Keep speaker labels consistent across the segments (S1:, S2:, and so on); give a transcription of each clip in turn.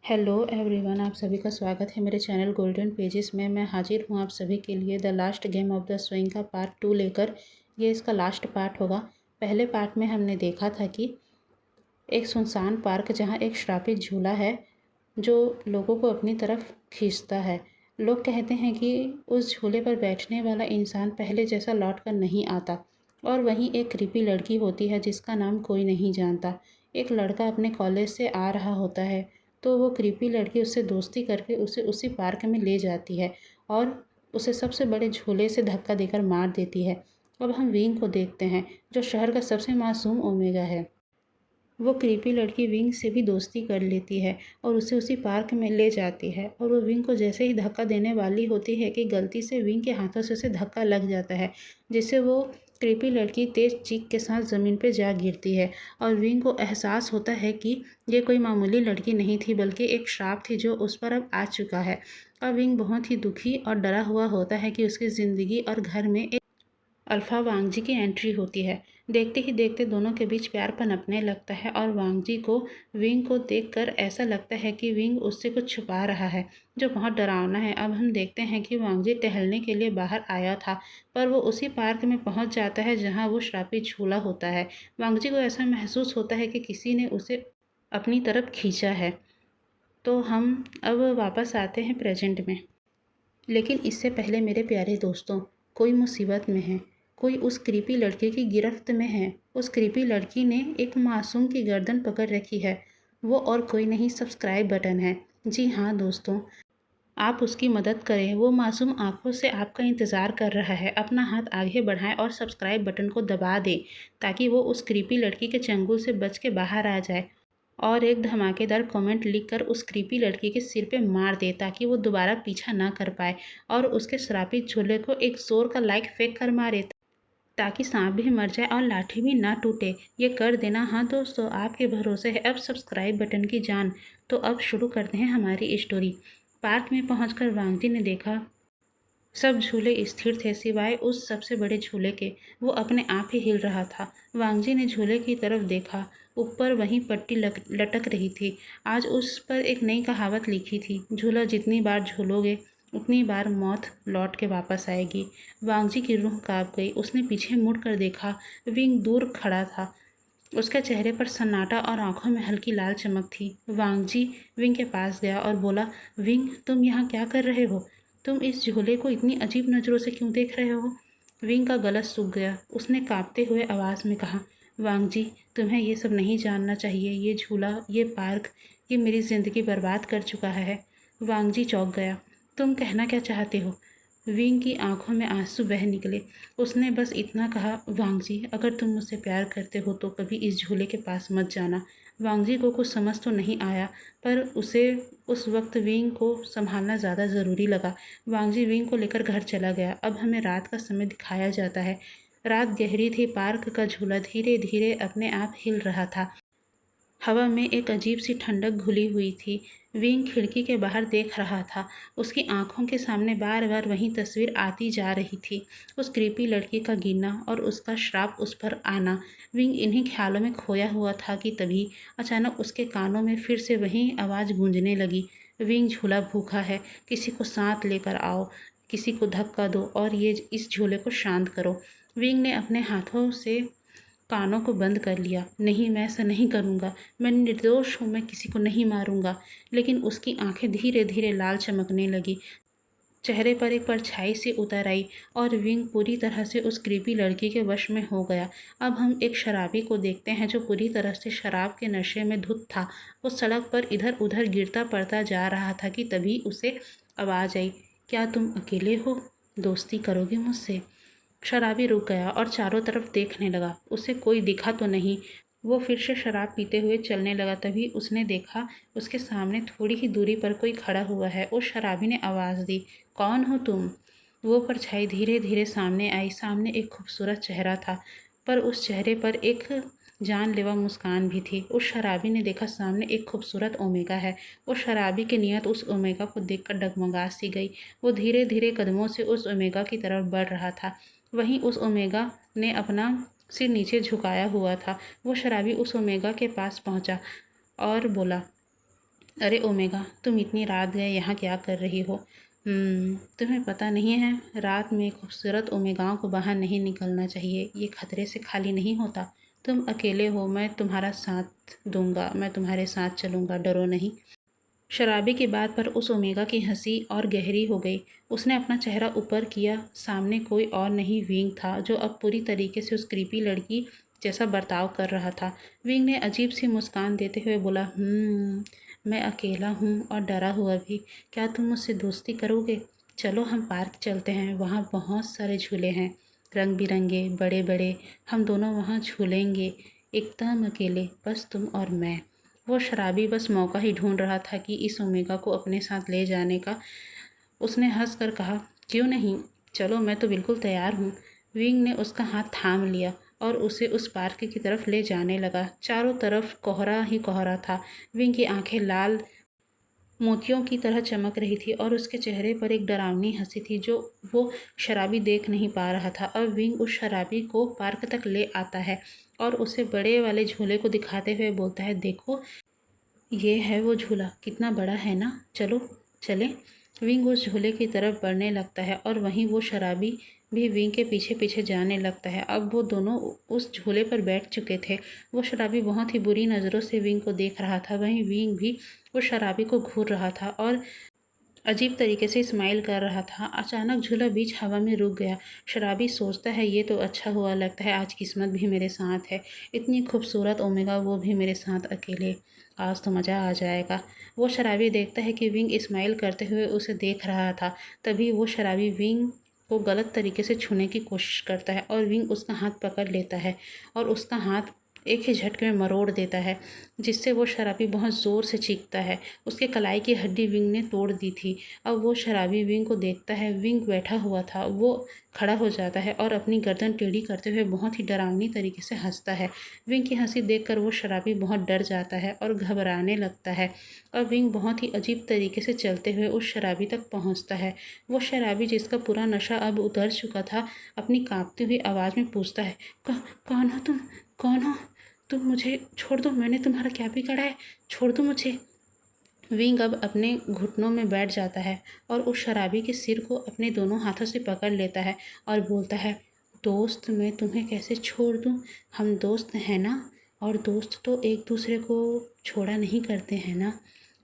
S1: Hello everyone, आप सभी का स्वागत है मेरे चैनल गोल्डन पेजेस में। मैं हाजिर हूँ आप सभी के लिए the last game of the swing का पार्ट 2 लेकर। ये इसका लास्ट पार्ट होगा। पहले पार्ट में हमने देखा था कि एक सुनसान पार्क जहाँ एक श्रापित झूला है जो लोगों को अपनी तरफ खींचता है। लोग कहते हैं कि उस झूले पर बैठने वाला इंसान पहले जैसा लौट कर नहीं आता। और वहीं एक क्रीपी लड़की होती है जिसका नाम कोई नहीं जानता। एक लड़का अपने कॉलेज से आ रहा होता है तो वो क्रीपी लड़की उससे दोस्ती करके उसे उसी पार्क में ले जाती है और उसे सबसे बड़े झूले से धक्का देकर मार देती है। अब हम विंग को देखते हैं जो शहर का सबसे मासूम ओमेगा है। वो क्रीपी लड़की विंग से भी दोस्ती कर लेती है और उसे उसी पार्क में ले जाती है और वो विंग को जैसे ही धक्का देने वाली होती है कि गलती से विंग के हाथों से उसे धक्का लग जाता है, जिससे वो क्रीपी लड़की तेज चीख के साथ ज़मीन पर जा गिरती है। और विंग को एहसास होता है कि ये कोई मामूली लड़की नहीं थी बल्कि एक श्राप थी जो उस पर अब आ चुका है। अब विंग बहुत ही दुखी और डरा हुआ होता है कि उसकी ज़िंदगी और घर में अल्फा वांगजी की एंट्री होती है। देखते ही देखते दोनों के बीच प्यार पनपने लगता है और वांगजी को विंग को देखकर ऐसा लगता है कि विंग उससे कुछ छुपा रहा है, जो बहुत डरावना है। अब हम देखते हैं कि वांगजी टहलने के लिए बाहर आया था पर वो उसी पार्क में पहुंच जाता है जहां वो श्रापित झूला होता है। वांगजी को ऐसा महसूस होता है कि किसी ने उसे अपनी तरफ खींचा है। तो हम अब वापस आते हैं प्रेजेंट में। लेकिन इससे पहले मेरे प्यारे दोस्तों, कोई मुसीबत में है, कोई उस क्रीपी लड़के की गिरफ्त में है। उस क्रीपी लड़की ने एक मासूम की गर्दन पकड़ रखी है। वो और कोई नहीं, सब्सक्राइब बटन है। जी हाँ दोस्तों, आप उसकी मदद करें। वो मासूम आंखों से आपका इंतज़ार कर रहा है। अपना हाथ आगे बढ़ाएं और सब्सक्राइब बटन को दबा दें ताकि वो उस क्रीपी लड़की के चंगुल से बच के बाहर आ जाए और एक धमाकेदार कमेंट लिखकर उस क्रीपी लड़की के सिर पे मार दे ताकि वो दोबारा पीछा ना कर पाए और उसके श्रापित झूले को एक जोर का लाइक फेंक कर मारे ताकि सांप भी मर जाए और लाठी भी ना टूटे। ये कर देना। हाँ दोस्तों, आपके भरोसे है अब सब्सक्राइब बटन की जान। तो अब शुरू करते हैं हमारी स्टोरी। पार्क में पहुंचकर वांगजी ने देखा सब झूले स्थिर थे सिवाय उस सबसे बड़े झूले के। वो अपने आप ही हिल रहा था। वांगजी ने झूले की तरफ देखा। ऊपर वहीं पट्टी लटक रही थी। आज उस पर एक नई कहावत लिखी थी, झूला जितनी बार झूलोगे उतनी बार मौत लौट के वापस आएगी। वांगजी की रूह कांप गई। उसने पीछे मुड़ कर देखा। विंग दूर खड़ा था। उसके चेहरे पर सन्नाटा और आंखों में हल्की लाल चमक थी। वांगजी विंग के पास गया और बोला, विंग तुम यहाँ क्या कर रहे हो? तुम इस झूले को इतनी अजीब नज़रों से क्यों देख रहे हो? विंग का गला सूख गया। उसने कांपते हुए आवाज़ में कहा, वांगजी तुम्हें ये सब नहीं जानना चाहिए। ये झूला, ये पार्क, ये मेरी ज़िंदगी बर्बाद कर चुका है। वांगजी चौंक गया। तुम कहना क्या चाहते हो? विंग की आंखों में आंसू बह निकले। उसने बस इतना कहा, वांगजी अगर तुम मुझसे प्यार करते हो तो कभी इस झूले के पास मत जाना। वांगजी को कुछ समझ तो नहीं आया पर उसे उस वक्त विंग को संभालना ज़्यादा ज़रूरी लगा। वांगजी विंग को लेकर घर चला गया। अब हमें रात का समय दिखाया जाता है। रात गहरी थी। पार्क का झूला धीरे धीरे अपने आप हिल रहा था। हवा में एक अजीब सी ठंडक घुली हुई थी। विंग खिड़की के बाहर देख रहा था। उसकी आंखों के सामने बार बार वही तस्वीर आती जा रही थी, उस क्रीपी लड़की का गिरना और उसका श्राप उस पर आना। विंग इन्हीं ख्यालों में खोया हुआ था कि तभी अचानक उसके कानों में फिर से वही आवाज़ गूंजने लगी, विंग झूला भूखा है, किसी को साथ लेकर आओ, किसी को धक्का दो और ये इस झूले को शांत करो। विंग ने अपने हाथों से कानों को बंद कर लिया। नहीं, मैं ऐसा नहीं करूँगा। मैं निर्दोष हूँ, मैं किसी को नहीं मारूँगा। लेकिन उसकी आंखें धीरे धीरे लाल चमकने लगी। चेहरे पर एक परछाई सी उतर आई और विंग पूरी तरह से उस क्रीपी लड़की के वश में हो गया। अब हम एक शराबी को देखते हैं जो पूरी तरह से शराब के नशे में धुत था। वो सड़क पर इधर उधर गिरता पड़ता जा रहा था कि तभी उसे आवाज़ आई, क्या तुम अकेले हो? दोस्ती करोगे मुझसे? शराबी रुक गया और चारों तरफ देखने लगा। उसे कोई दिखा तो नहीं। वो फिर से शराब पीते हुए चलने लगा। तभी उसने देखा उसके सामने थोड़ी ही दूरी पर कोई खड़ा हुआ है। उस शराबी ने आवाज़ दी, कौन हो तुम? वो परछाई धीरे धीरे सामने आई। सामने एक खूबसूरत चेहरा था पर उस चेहरे पर एक जानलेवा मुस्कान भी थी। उस शराबी ने देखा सामने एक खूबसूरत ओमेगा है। उस शराबी की नीयत उस ओमेगा को देखकर डगमगा सी गई। वो धीरे धीरे कदमों से उस ओमेगा की तरफ बढ़ रहा था। वहीं उस ओमेगा ने अपना सिर नीचे झुकाया हुआ था। वो शराबी उस ओमेगा के पास पहुंचा और बोला, अरे ओमेगा, तुम इतनी रात गए यहाँ क्या कर रही हो? तुम्हें पता नहीं है, रात में खूबसूरत ओमेगाओं को बाहर नहीं निकलना चाहिए, ये खतरे से खाली नहीं होता। तुम अकेले हो, मैं तुम्हारा साथ दूंगा, मैं तुम्हारे साथ चलूंगा, डरो नहीं। शराबी की बात पर उस ओमेगा की हंसी और गहरी हो गई। उसने अपना चेहरा ऊपर किया। सामने कोई और नहीं विंग था, जो अब पूरी तरीके से उस क्रीपी लड़की जैसा बर्ताव कर रहा था। विंग ने अजीब सी मुस्कान देते हुए बोला, मैं अकेला हूँ और डरा हुआ भी। क्या तुम मुझसे दोस्ती करोगे? चलो हम पार्क चलते हैं, वहाँ बहुत सारे झूले हैं, रंग बिरंगे, बड़े बड़े। हम दोनों वहाँ झूलेंगे, एकदम अकेले, बस तुम और मैं। वो शराबी बस मौका ही ढूंढ रहा था कि इस ओमेगा को अपने साथ ले जाने का। उसने हंसकर कहा, क्यों नहीं, चलो, मैं तो बिल्कुल तैयार हूँ। विंग ने उसका हाथ थाम लिया और उसे उस पार्क की तरफ ले जाने लगा। चारों तरफ कोहरा ही कोहरा था। विंग की आंखें लाल मोतियों की तरह चमक रही थी और उसके चेहरे पर एक डरावनी हंसी थी जो वो शराबी देख नहीं पा रहा था। अब विंग उस शराबी को पार्क तक ले आता है और उसे बड़े वाले झूले को दिखाते हुए बोलता है, देखो, ये है वो झूला, कितना बड़ा है ना, चलो चलें। विंग उस झूले की तरफ बढ़ने लगता है और वहीं वो शराबी भी विंग के पीछे पीछे जाने लगता है। अब वो दोनों उस झूले पर बैठ चुके थे। वो शराबी बहुत ही बुरी नज़रों से विंग को देख रहा था, वहीं विंग भी उस शराबी को घूर रहा था और अजीब तरीके से स्माइल कर रहा था। अचानक झूला बीच हवा में रुक गया। शराबी सोचता है, ये तो अच्छा हुआ, लगता है आज किस्मत भी मेरे साथ है। इतनी खूबसूरत ओमेगा, वो भी मेरे साथ अकेले, आज तो मज़ा आ जाएगा। वो शराबी देखता है कि विंग स्माइल करते हुए उसे देख रहा था। तभी वो शराबी विंग को गलत तरीके से छूने की कोशिश करता है और विंग उसका हाथ पकड़ लेता है और उसका हाथ एक ही झटके में मरोड़ देता है, जिससे वो शराबी बहुत ज़ोर से चीखता है। उसके कलाई की हड्डी विंग ने तोड़ दी थी। अब वो शराबी विंग को देखता है। विंग बैठा हुआ था। वो खड़ा हो जाता है और अपनी गर्दन टेढ़ी करते हुए बहुत ही डरावनी तरीके से हंसता है। विंग की हंसी देखकर वो शराबी बहुत डर जाता है और घबराने लगता है। और विंग बहुत ही अजीब तरीके से चलते हुए उस शराबी तक पहुंचता है। वो शराबी, जिसका पूरा नशा अब उतर चुका था, अपनी कांपती हुई आवाज़ में पूछता है, कौन हो तुम? कौन हो तुम? मुझे छोड़ दो, मैंने तुम्हारा क्या बिगाड़ा है? छोड़ दो मुझे। विंग अब अपने घुटनों में बैठ जाता है और उस शराबी के सिर को अपने दोनों हाथों से पकड़ लेता है और बोलता है, दोस्त, मैं तुम्हें कैसे छोड़ दूँ? हम दोस्त हैं ना, और दोस्त तो एक दूसरे को छोड़ा नहीं करते हैं ना।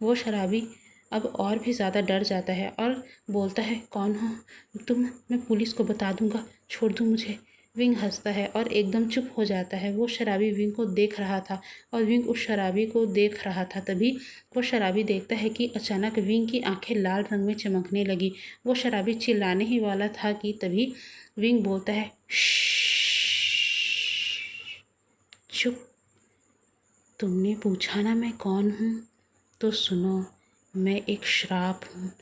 S1: वो शराबी अब और भी ज़्यादा डर जाता है और बोलता है, कौन हो तुम? मैं पुलिस को बता दूंगा, छोड़ दो मुझे। विंग हंसता है और एकदम चुप हो जाता है। वो शराबी विंग को देख रहा था और विंग उस शराबी को देख रहा था। तभी वो शराबी देखता है कि अचानक विंग की आंखें लाल रंग में चमकने लगी। वो शराबी चिल्लाने ही वाला था कि तभी विंग बोलता है, चुप। तुमने पूछा ना मैं कौन हूँ, तो सुनो, मैं एक श्राप हूँ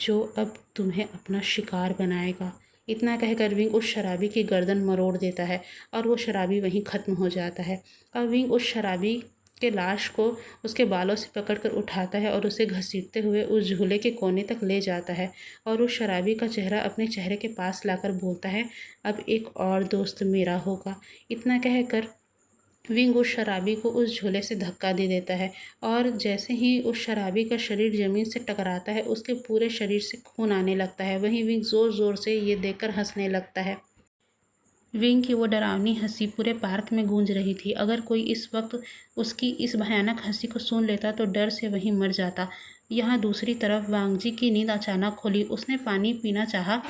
S1: जो अब तुम्हें अपना शिकार बनाएगा। इतना कहकर विंग उस शराबी की गर्दन मरोड़ देता है और वो शराबी वहीं ख़त्म हो जाता है। अब विंग उस शराबी के लाश को उसके बालों से पकड़कर उठाता है और उसे घसीटते हुए उस झूले के कोने तक ले जाता है और उस शराबी का चेहरा अपने चेहरे के पास लाकर बोलता है, अब एक और दोस्त मेरा होगा। इतना कहकर विंग उस शराबी को उस झूले से धक्का दे देता है और जैसे ही उस शराबी का शरीर ज़मीन से टकराता है, उसके पूरे शरीर से खून आने लगता है। वहीं विंग ज़ोर ज़ोर से ये देखकर हंसने लगता है। विंग की वो डरावनी हंसी पूरे पार्क में गूंज रही थी। अगर कोई इस वक्त उसकी इस भयानक हंसी को सुन लेता तो डर से वहीं मर जाता। यहाँ दूसरी तरफ वांगजी की नींद अचानक खुली। उसने पानी पीना चाहा,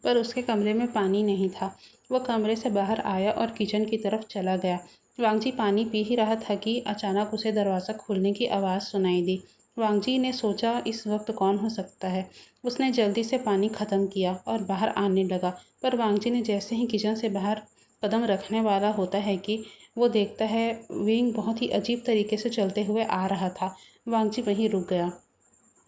S1: पर उसके कमरे में पानी नहीं था। वह कमरे से बाहर आया और किचन की तरफ चला गया। वांगजी पानी पी ही रहा था कि अचानक उसे दरवाज़ा खुलने की आवाज़ सुनाई दी। वांगजी ने सोचा, इस वक्त कौन हो सकता है। उसने जल्दी से पानी ख़त्म किया और बाहर आने लगा, पर वांगजी ने जैसे ही किचन से बाहर कदम रखने वाला होता है कि वो देखता है विंग बहुत ही अजीब तरीके से चलते हुए आ रहा था। वांगजी वहीं रुक गया।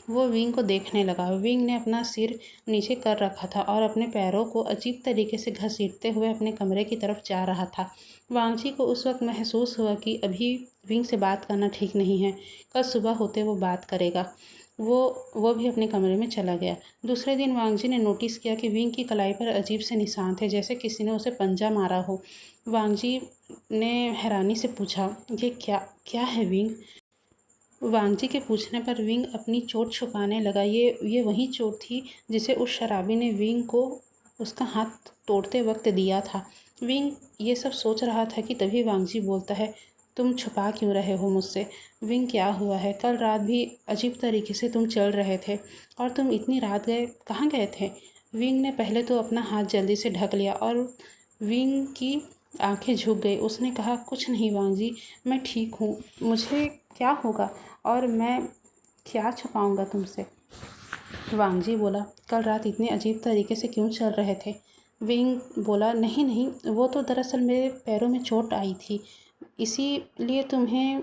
S1: वो विंग को देखने लगा। विंग ने अपना सिर नीचे कर रखा था और अपने पैरों को अजीब तरीके से घसीटते हुए अपने कमरे की तरफ जा रहा था। वांगजी को उस वक्त महसूस हुआ कि अभी विंग से बात करना ठीक नहीं है, कल सुबह होते वो बात करेगा। वो भी अपने कमरे में चला गया। दूसरे दिन वांगजी ने नोटिस किया कि विंग की कलाई पर अजीब से निशान थे, जैसे किसी ने उसे पंजा मारा हो। वांगजी ने हैरानी से पूछा, ये क्या क्या है विंग? वांगजी के पूछने पर विंग अपनी चोट छुपाने लगा। ये वही चोट थी जिसे उस शराबी ने विंग को उसका हाथ तोड़ते वक्त दिया था। विंग ये सब सोच रहा था कि तभी वांगजी बोलता है, तुम छुपा क्यों रहे हो मुझसे? विंग, क्या हुआ है? कल रात भी अजीब तरीके से तुम चल रहे थे और तुम इतनी रात कहाँ गए थे? विंग ने पहले तो अपना हाथ जल्दी से ढक लिया और विंग की आंखें झुक गई। उसने कहा, कुछ नहीं वांगजी, मैं ठीक हूँ। मुझे क्या होगा और मैं क्या छुपाऊंगा तुमसे? वांगजी बोला, कल रात इतने अजीब तरीके से क्यों चल रहे थे? विंग बोला, नहीं नहीं, वो तो दरअसल मेरे पैरों में चोट आई थी, इसीलिए तुम्हें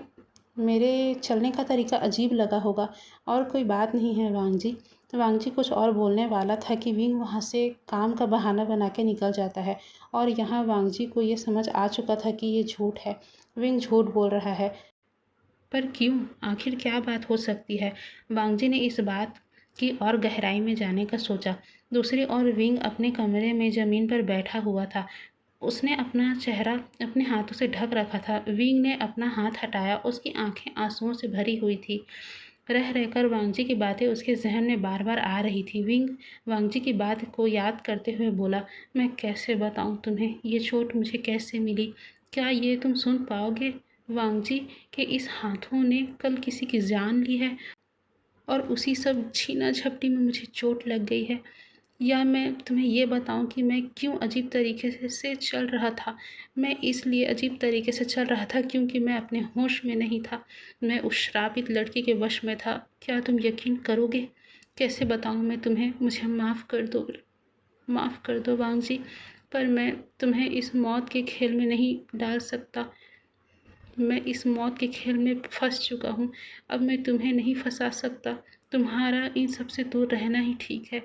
S1: मेरे चलने का तरीका अजीब लगा होगा, और कोई बात नहीं है वांगजी। वांगजी कुछ और बोलने वाला था कि विंग वहाँ से काम का बहाना बना के निकल जाता है और यहाँ वांगजी को ये समझ आ चुका था कि ये झूठ है। विंग झूठ बोल रहा है, पर क्यों? आखिर क्या बात हो सकती है? वांगजी ने इस बात की और गहराई में जाने का सोचा। दूसरी ओर विंग अपने कमरे में ज़मीन पर बैठा हुआ था। उसने अपना चेहरा अपने हाथों से ढक रखा था। विंग ने अपना हाथ हटाया। उसकी आंखें आंसुओं से भरी हुई थी। रह रहकर वांगजी की बातें उसके जहन में बार बार आ रही थी। विंग वांगजी की बात को याद करते हुए बोला, मैं कैसे बताऊं तुम्हें, ये चोट मुझे कैसे मिली? क्या ये तुम सुन पाओगे वांगजी के इस हाथों ने कल किसी की जान ली है और उसी सब छीना झपटी में मुझे चोट लग गई है? या मैं तुम्हें ये बताऊं कि मैं क्यों अजीब तरीके से चल रहा था? मैं इसलिए अजीब तरीके से चल रहा था क्योंकि मैं अपने होश में नहीं था। मैं उस श्रापित लड़की के वश में था। क्या तुम यकीन करोगे? कैसे बताऊं मैं तुम्हें? मुझे माफ़ कर दो वांगजी, पर मैं तुम्हें इस मौत के खेल में नहीं डाल सकता। मैं इस मौत के खेल में फंस चुका हूँ। अब मैं तुम्हें नहीं फंसा सकता। तुम्हारा इन सब से दूर रहना ही ठीक है।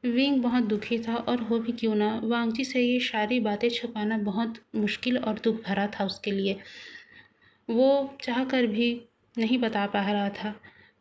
S1: विंग बहुत दुखी था और हो भी क्यों ना, वांगजी से ये सारी बातें छुपाना बहुत मुश्किल और दुख भरा था उसके लिए। वो चाह कर भी नहीं बता पा रहा था।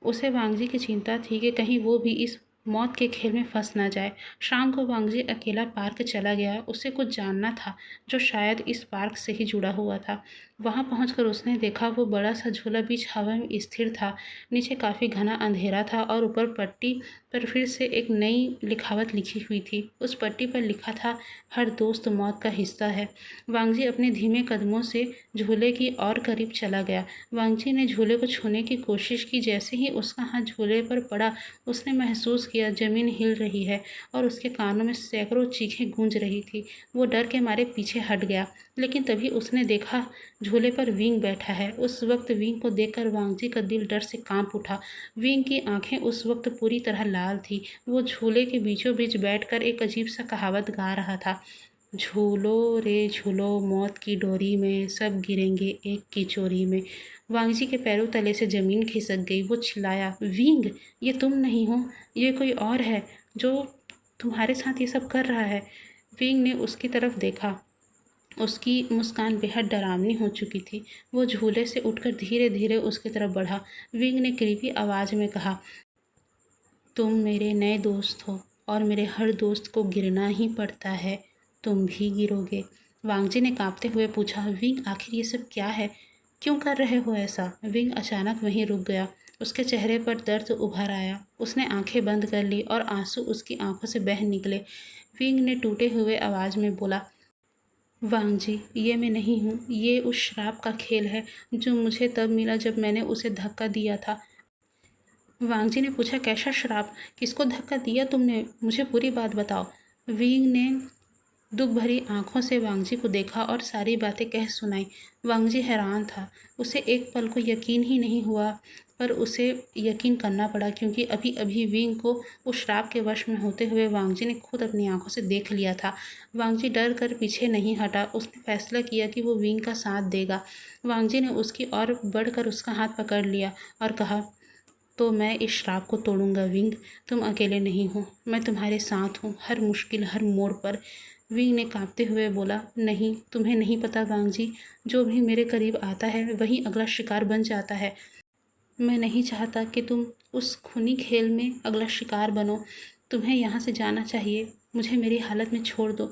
S1: उसे वांगजी की चिंता थी कि कहीं वो भी इस मौत के खेल में फंस ना जाए। शाम को वांगजी अकेला पार्क चला गया। उसे कुछ जानना था जो शायद इस पार्क से ही जुड़ा हुआ था। वहाँ पहुंचकर उसने देखा वो बड़ा सा झूला बीच हवा में स्थिर था। नीचे काफ़ी घना अंधेरा था और ऊपर पट्टी पर फिर से एक नई लिखावट लिखी हुई थी। उस पट्टी पर लिखा था, हर दोस्त मौत का हिस्सा है। वांगजी अपने धीमे कदमों से झूले की और करीब चला गया। वांगजी ने झूले को छूने की कोशिश की। जैसे ही उसका हाथ झूले पर पड़ा, उसने महसूस किया ज़मीन हिल रही है और उसके कानों में सैकड़ों चीखें गूंज रही थी। वो डर के मारे पीछे हट गया, लेकिन तभी उसने देखा झूले पर विंग बैठा है। उस वक्त विंग को देखकर वांगजी का दिल डर से कांप उठा। विंग की आंखें उस वक्त पूरी तरह लाल थी। वो झूले के बीचों बीच बैठकर एक अजीब सा कहावत गा रहा था, झूलो रे झूलो मौत की डोरी में, सब गिरेंगे एक की चोरी में। वांगजी के पैरों तले से ज़मीन खिसक गई। वो चिल्लाया, विंग, ये तुम नहीं हो, ये कोई और है जो तुम्हारे साथ ये सब कर रहा है। विंग ने उसकी तरफ देखा। उसकी मुस्कान बेहद डरावनी हो चुकी थी। वो झूले से उठकर धीरे धीरे उसकी तरफ बढ़ा। विंग ने क्रीपी आवाज़ में कहा, तुम मेरे नए दोस्त हो और मेरे हर दोस्त को गिरना ही पड़ता है। तुम भी गिरोगे। वांगजी ने कांपते हुए पूछा, विंग, आखिर ये सब क्या है? क्यों कर रहे हो ऐसा? विंग अचानक वहीं रुक गया। उसके चेहरे पर दर्द उभर आया। उसने आंखें बंद कर ली और आंसू उसकी आंखों से बह निकले। विंग ने टूटे हुए आवाज़ में बोला, वांगजी, ये मैं नहीं हूँ। ये उस शराब का खेल है जो मुझे तब मिला जब मैंने उसे धक्का दिया था। वांगजी ने पूछा, कैसा शराब? किसको धक्का दिया तुमने? मुझे पूरी बात बताओ। विंग ने दुख भरी आंखों से वांगजी को देखा और सारी बातें कह सुनाई। वांगजी हैरान था। उसे एक पल को यकीन ही नहीं हुआ, पर उसे यकीन करना पड़ा क्योंकि अभी अभी विंग को उस शराब के वश में होते हुए वांगजी ने खुद अपनी आंखों से देख लिया था। वांगजी डर कर पीछे नहीं हटा। उसने फैसला किया कि वो विंग का साथ देगा। वांगजी ने उसकी ओर बढ़कर उसका हाथ पकड़ लिया और कहा, तो मैं इस श्राप को तोड़ूंगा विंग। तुम अकेले नहीं हो, मैं तुम्हारे साथ हूँ, हर मुश्किल, हर मोड़ पर। विंग ने कांपते हुए बोला, नहीं, तुम्हें नहीं पता वांगजी, जो भी मेरे करीब आता है वही अगला शिकार बन जाता है। मैं नहीं चाहता कि तुम उस खूनी खेल में अगला शिकार बनो। तुम्हें यहाँ से जाना चाहिए। मुझे मेरी हालत में छोड़ दो।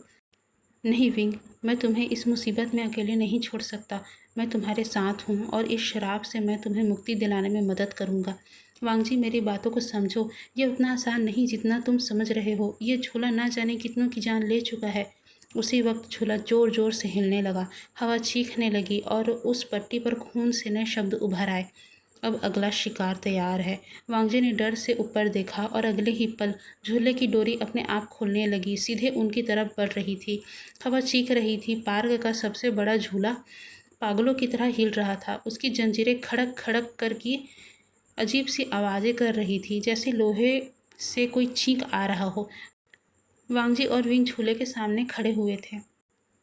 S1: नहीं विंग, मैं तुम्हें इस मुसीबत में अकेले नहीं छोड़ सकता। मैं तुम्हारे साथ हूँ और इस शराब से मैं तुम्हें मुक्ति दिलाने में मदद करूँगा। वांगजी, मेरी बातों को समझो। ये उतना आसान नहीं जितना तुम समझ रहे हो। ये झूला ना जाने कितनों की जान ले चुका है। उसी वक्त झूला जोर जोर से हिलने लगा। हवा चीखने लगी और उस पट्टी पर खून से नए शब्द उभर आए। अब अगला शिकार तैयार है। वांगजी ने डर से ऊपर देखा और अगले ही पल झूले की डोरी अपने आप खुलने लगी, सीधे उनकी तरफ बढ़ रही थी। हवा चीख रही थी। पार्क का सबसे बड़ा झूला पागलों की तरह हिल रहा था। उसकी जंजीरें खड़क खड़क करके अजीब सी आवाज़ें कर रही थी, जैसे लोहे से कोई चीख आ रहा हो। वांगजी और विंग झूले के सामने खड़े हुए थे।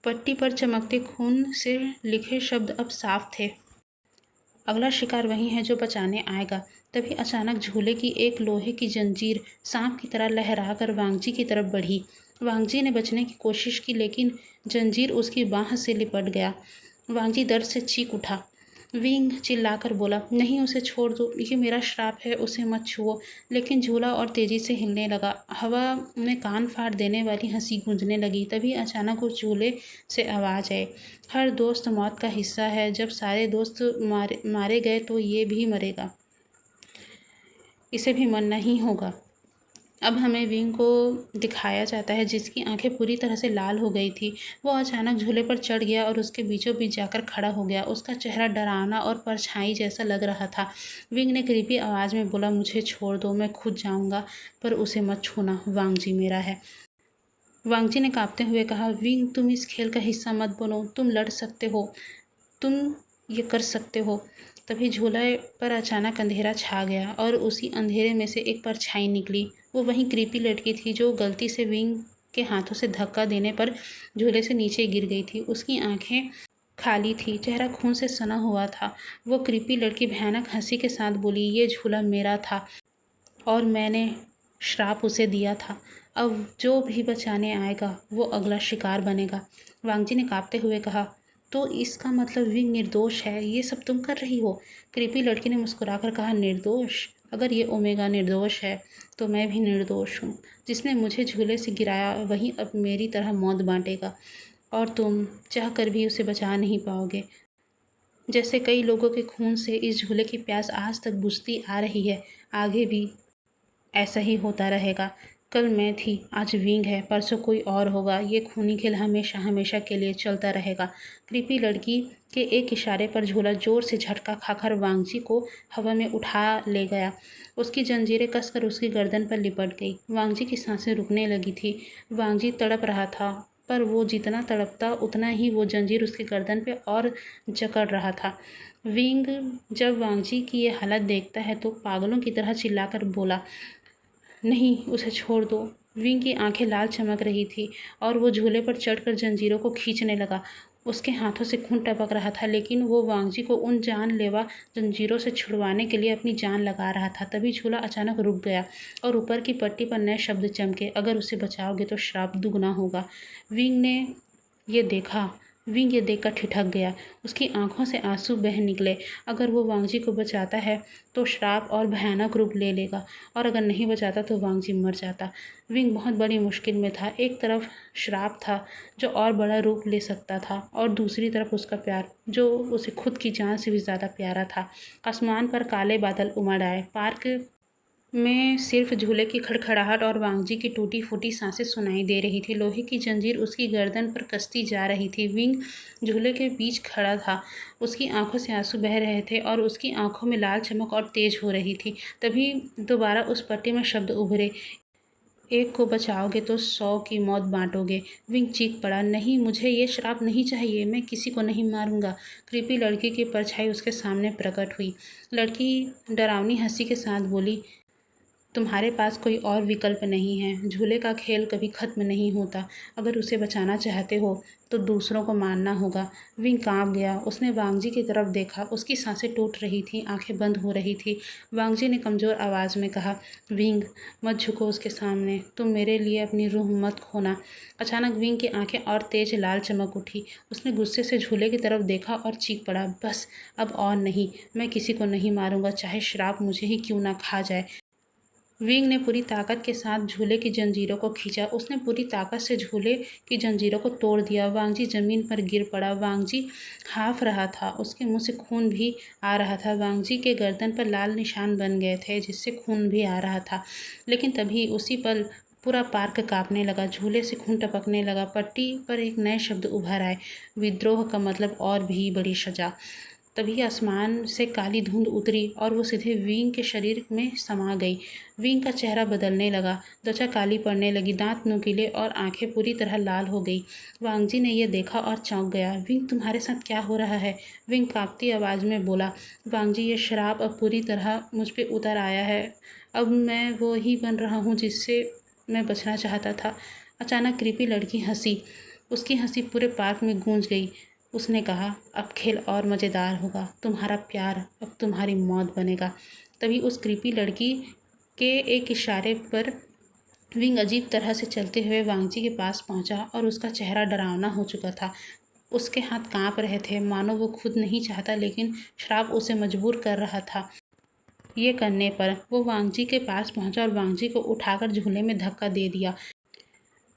S1: पट्टी पर चमकते खून से लिखे शब्द अब साफ थे। अगला शिकार वही है जो बचाने आएगा। तभी अचानक झूले की एक लोहे की जंजीर सांप की तरह लहराकर वांगजी की तरफ बढ़ी। वांगजी ने बचने की कोशिश की, लेकिन जंजीर उसकी बाह से लिपट गया। वांगजी दर्द से चीख उठा। विंग चिल्लाकर बोला, नहीं, उसे छोड़ दो, ये मेरा श्राप है, उसे मत छुओ। लेकिन झूला और तेजी से हिलने लगा। हवा में कान फाड़ देने वाली हंसी गूंजने लगी। तभी अचानक उस झूले से आवाज़ आई, हर दोस्त मौत का हिस्सा है। जब सारे दोस्त मारे गए तो ये भी मरेगा, इसे भी मरना ही होगा। अब हमें विंग को दिखाया जाता है, जिसकी आंखें पूरी तरह से लाल हो गई थी। वो अचानक झूले पर चढ़ गया और उसके बीचों बीच जाकर खड़ा हो गया। उसका चेहरा डरावना और परछाई जैसा लग रहा था। विंग ने क्रीपी आवाज़ में बोला, मुझे छोड़ दो, मैं खुद जाऊंगा, पर उसे मत छूना, वांगजी मेरा है। वांगजी ने कांपते हुए कहा, विंग, तुम इस खेल का हिस्सा मत बनो। तुम लड़ सकते हो, तुम ये कर सकते हो। तभी झूले पर अचानक अंधेरा छा गया और उसी अंधेरे में से एक परछाई निकली। वो वही क्रीपी लड़की थी जो गलती से विंग के हाथों से धक्का देने पर झूले से नीचे गिर गई थी। उसकी आंखें खाली थी, चेहरा खून से सना हुआ था। वो क्रीपी लड़की भयानक हंसी के साथ बोली, ये झूला मेरा था और मैंने श्राप उसे दिया था। अब जो भी बचाने आएगा वो अगला शिकार बनेगा। वांगजी ने कांपते हुए कहा, तो इसका मतलब विंग निर्दोष है, ये सब तुम कर रही हो? कृपी लड़की ने मुस्कुराकर कहा, निर्दोष? अगर ये ओमेगा निर्दोष है तो मैं भी निर्दोष हूँ। जिसने मुझे झूले से गिराया वही अब मेरी तरह मौत बांटेगा, और तुम चाह कर भी उसे बचा नहीं पाओगे। जैसे कई लोगों के खून से इस झूले की प्यास आज तक बुझती आ रही है, आगे भी ऐसा ही होता रहेगा। कल मैं थी, आज विंग है, परसों कोई और होगा। ये खूनी खेल हमेशा हमेशा के लिए चलता रहेगा। कृपी लड़की के एक इशारे पर झूला जोर से झटका खाकर वांगजी को हवा में उठा ले गया। उसकी जंजीरें कसकर उसकी गर्दन पर लिपट गई। वांगजी की सांसें रुकने लगी थी। वांगजी तड़प रहा था, पर वो जितना तड़पता उतना ही वो जंजीर उसकी गर्दन पे और जकड़ रहा था। विंग जब वांगजी की ये हालत देखता है तो पागलों की तरह चिल्लाकर बोला, नहीं, उसे छोड़ दो। विंग की आंखें लाल चमक रही थी और वो झूले पर चढ़कर जंजीरों को खींचने लगा। उसके हाथों से खून टपक रहा था, लेकिन वो वांगजी को उन जानलेवा जंजीरों से छुड़वाने के लिए अपनी जान लगा रहा था। तभी झूला अचानक रुक गया और ऊपर की पट्टी पर नए शब्द चमके, अगर उसे बचाओगे तो श्राप दुगना होगा। विंग ने ये देखा विंग ये देखकर ठिठक गया। उसकी आंखों से आंसू बह निकले। अगर वो वांगजी को बचाता है तो श्राप और भयानक रूप ले लेगा, और अगर नहीं बचाता तो वांगजी मर जाता। विंग बहुत बड़ी मुश्किल में था। एक तरफ श्राप था जो और बड़ा रूप ले सकता था, और दूसरी तरफ उसका प्यार जो उसे खुद की जान से भी ज़्यादा प्यारा था। आसमान पर काले बादल उमड़ आए। पार्क में सिर्फ झूले की खड़खड़ाहट और वांगजी की टूटी फूटी सांसें सुनाई दे रही थी। लोहे की जंजीर उसकी गर्दन पर कसती जा रही थी। विंग झूले के बीच खड़ा था। उसकी आंखों से आंसू बह रहे थे और उसकी आंखों में लाल चमक और तेज हो रही थी। तभी दोबारा उस पट्टी में शब्द उभरे, एक को बचाओगे तो 100 की मौत बांटोगे। विंग चीख पड़ा, नहीं, मुझे ये श्राप नहीं चाहिए, मैं किसी को नहीं मारूंगा। कृपी लड़की की परछाई उसके सामने प्रकट हुई। लड़की डरावनी हंसी के साथ बोली, तुम्हारे पास कोई और विकल्प नहीं है। झूले का खेल कभी खत्म नहीं होता। अगर उसे बचाना चाहते हो तो दूसरों को मारना होगा। विंग कांप गया। उसने वांगजी की तरफ देखा। उसकी सांसें टूट रही थीं, आंखें बंद हो रही थी। वांगजी ने कमज़ोर आवाज़ में कहा, विंग, मत झुको उसके सामने, तुम मेरे लिए अपनी रूह मत खोना। अचानक विंग की आंखें और तेज लाल चमक उठी। उसने गुस्से से झूले की तरफ देखा और चीख पड़ा, बस, अब और नहीं, मैं किसी को नहीं मारूंगा, चाहे श्राप मुझे ही क्यों ना खा जाए। विंग ने पूरी ताकत के साथ झूले की जंजीरों को खींचा। उसने पूरी ताकत से झूले की जंजीरों को तोड़ दिया। वांगजी जमीन पर गिर पड़ा। वांगजी हाँफ रहा था। उसके मुंह से खून भी आ रहा था। वांगजी के गर्दन पर लाल निशान बन गए थे जिससे खून भी आ रहा था। लेकिन तभी उसी पल पूरा पार्क कांपने लगा। झूले से खून टपकने लगा। पट्टी पर एक नए शब्द उभर आए, विद्रोह का मतलब और भी बड़ी सजा। तभी आसमान से काली धुंध उतरी और वो सीधे विंग के शरीर में समा गई। विंग का चेहरा बदलने लगा। त्वचा काली पड़ने लगी। दांत नुकीले और आंखें पूरी तरह लाल हो गई। वांगजी ने यह देखा और चौंक गया। विंग, तुम्हारे साथ क्या हो रहा है? विंग कांपती आवाज में बोला। वांगजी, ये श्राप अब पूरी तरह मुझ पे उतर आया है। अब मैं वो ही बन रहा हूँ जिससे मैं बचना चाहता था। अचानक कृपी लड़की हंसी। उसकी हंसी पूरे पार्क में गूंज गई। उसने कहा, अब खेल और मज़ेदार होगा। तुम्हारा प्यार अब तुम्हारी मौत बनेगा। तभी उस क्रीपी लड़की के एक इशारे पर विंग अजीब तरह से चलते हुए वांगजी के पास पहुंचा और उसका चेहरा डरावना हो चुका था। उसके हाथ कांप रहे थे, मानो वो खुद नहीं चाहता लेकिन श्राप उसे मजबूर कर रहा था ये करने पर। वो वांगजी के पास पहुंचा और वांगजी को उठाकर झूले में धक्का दे दिया।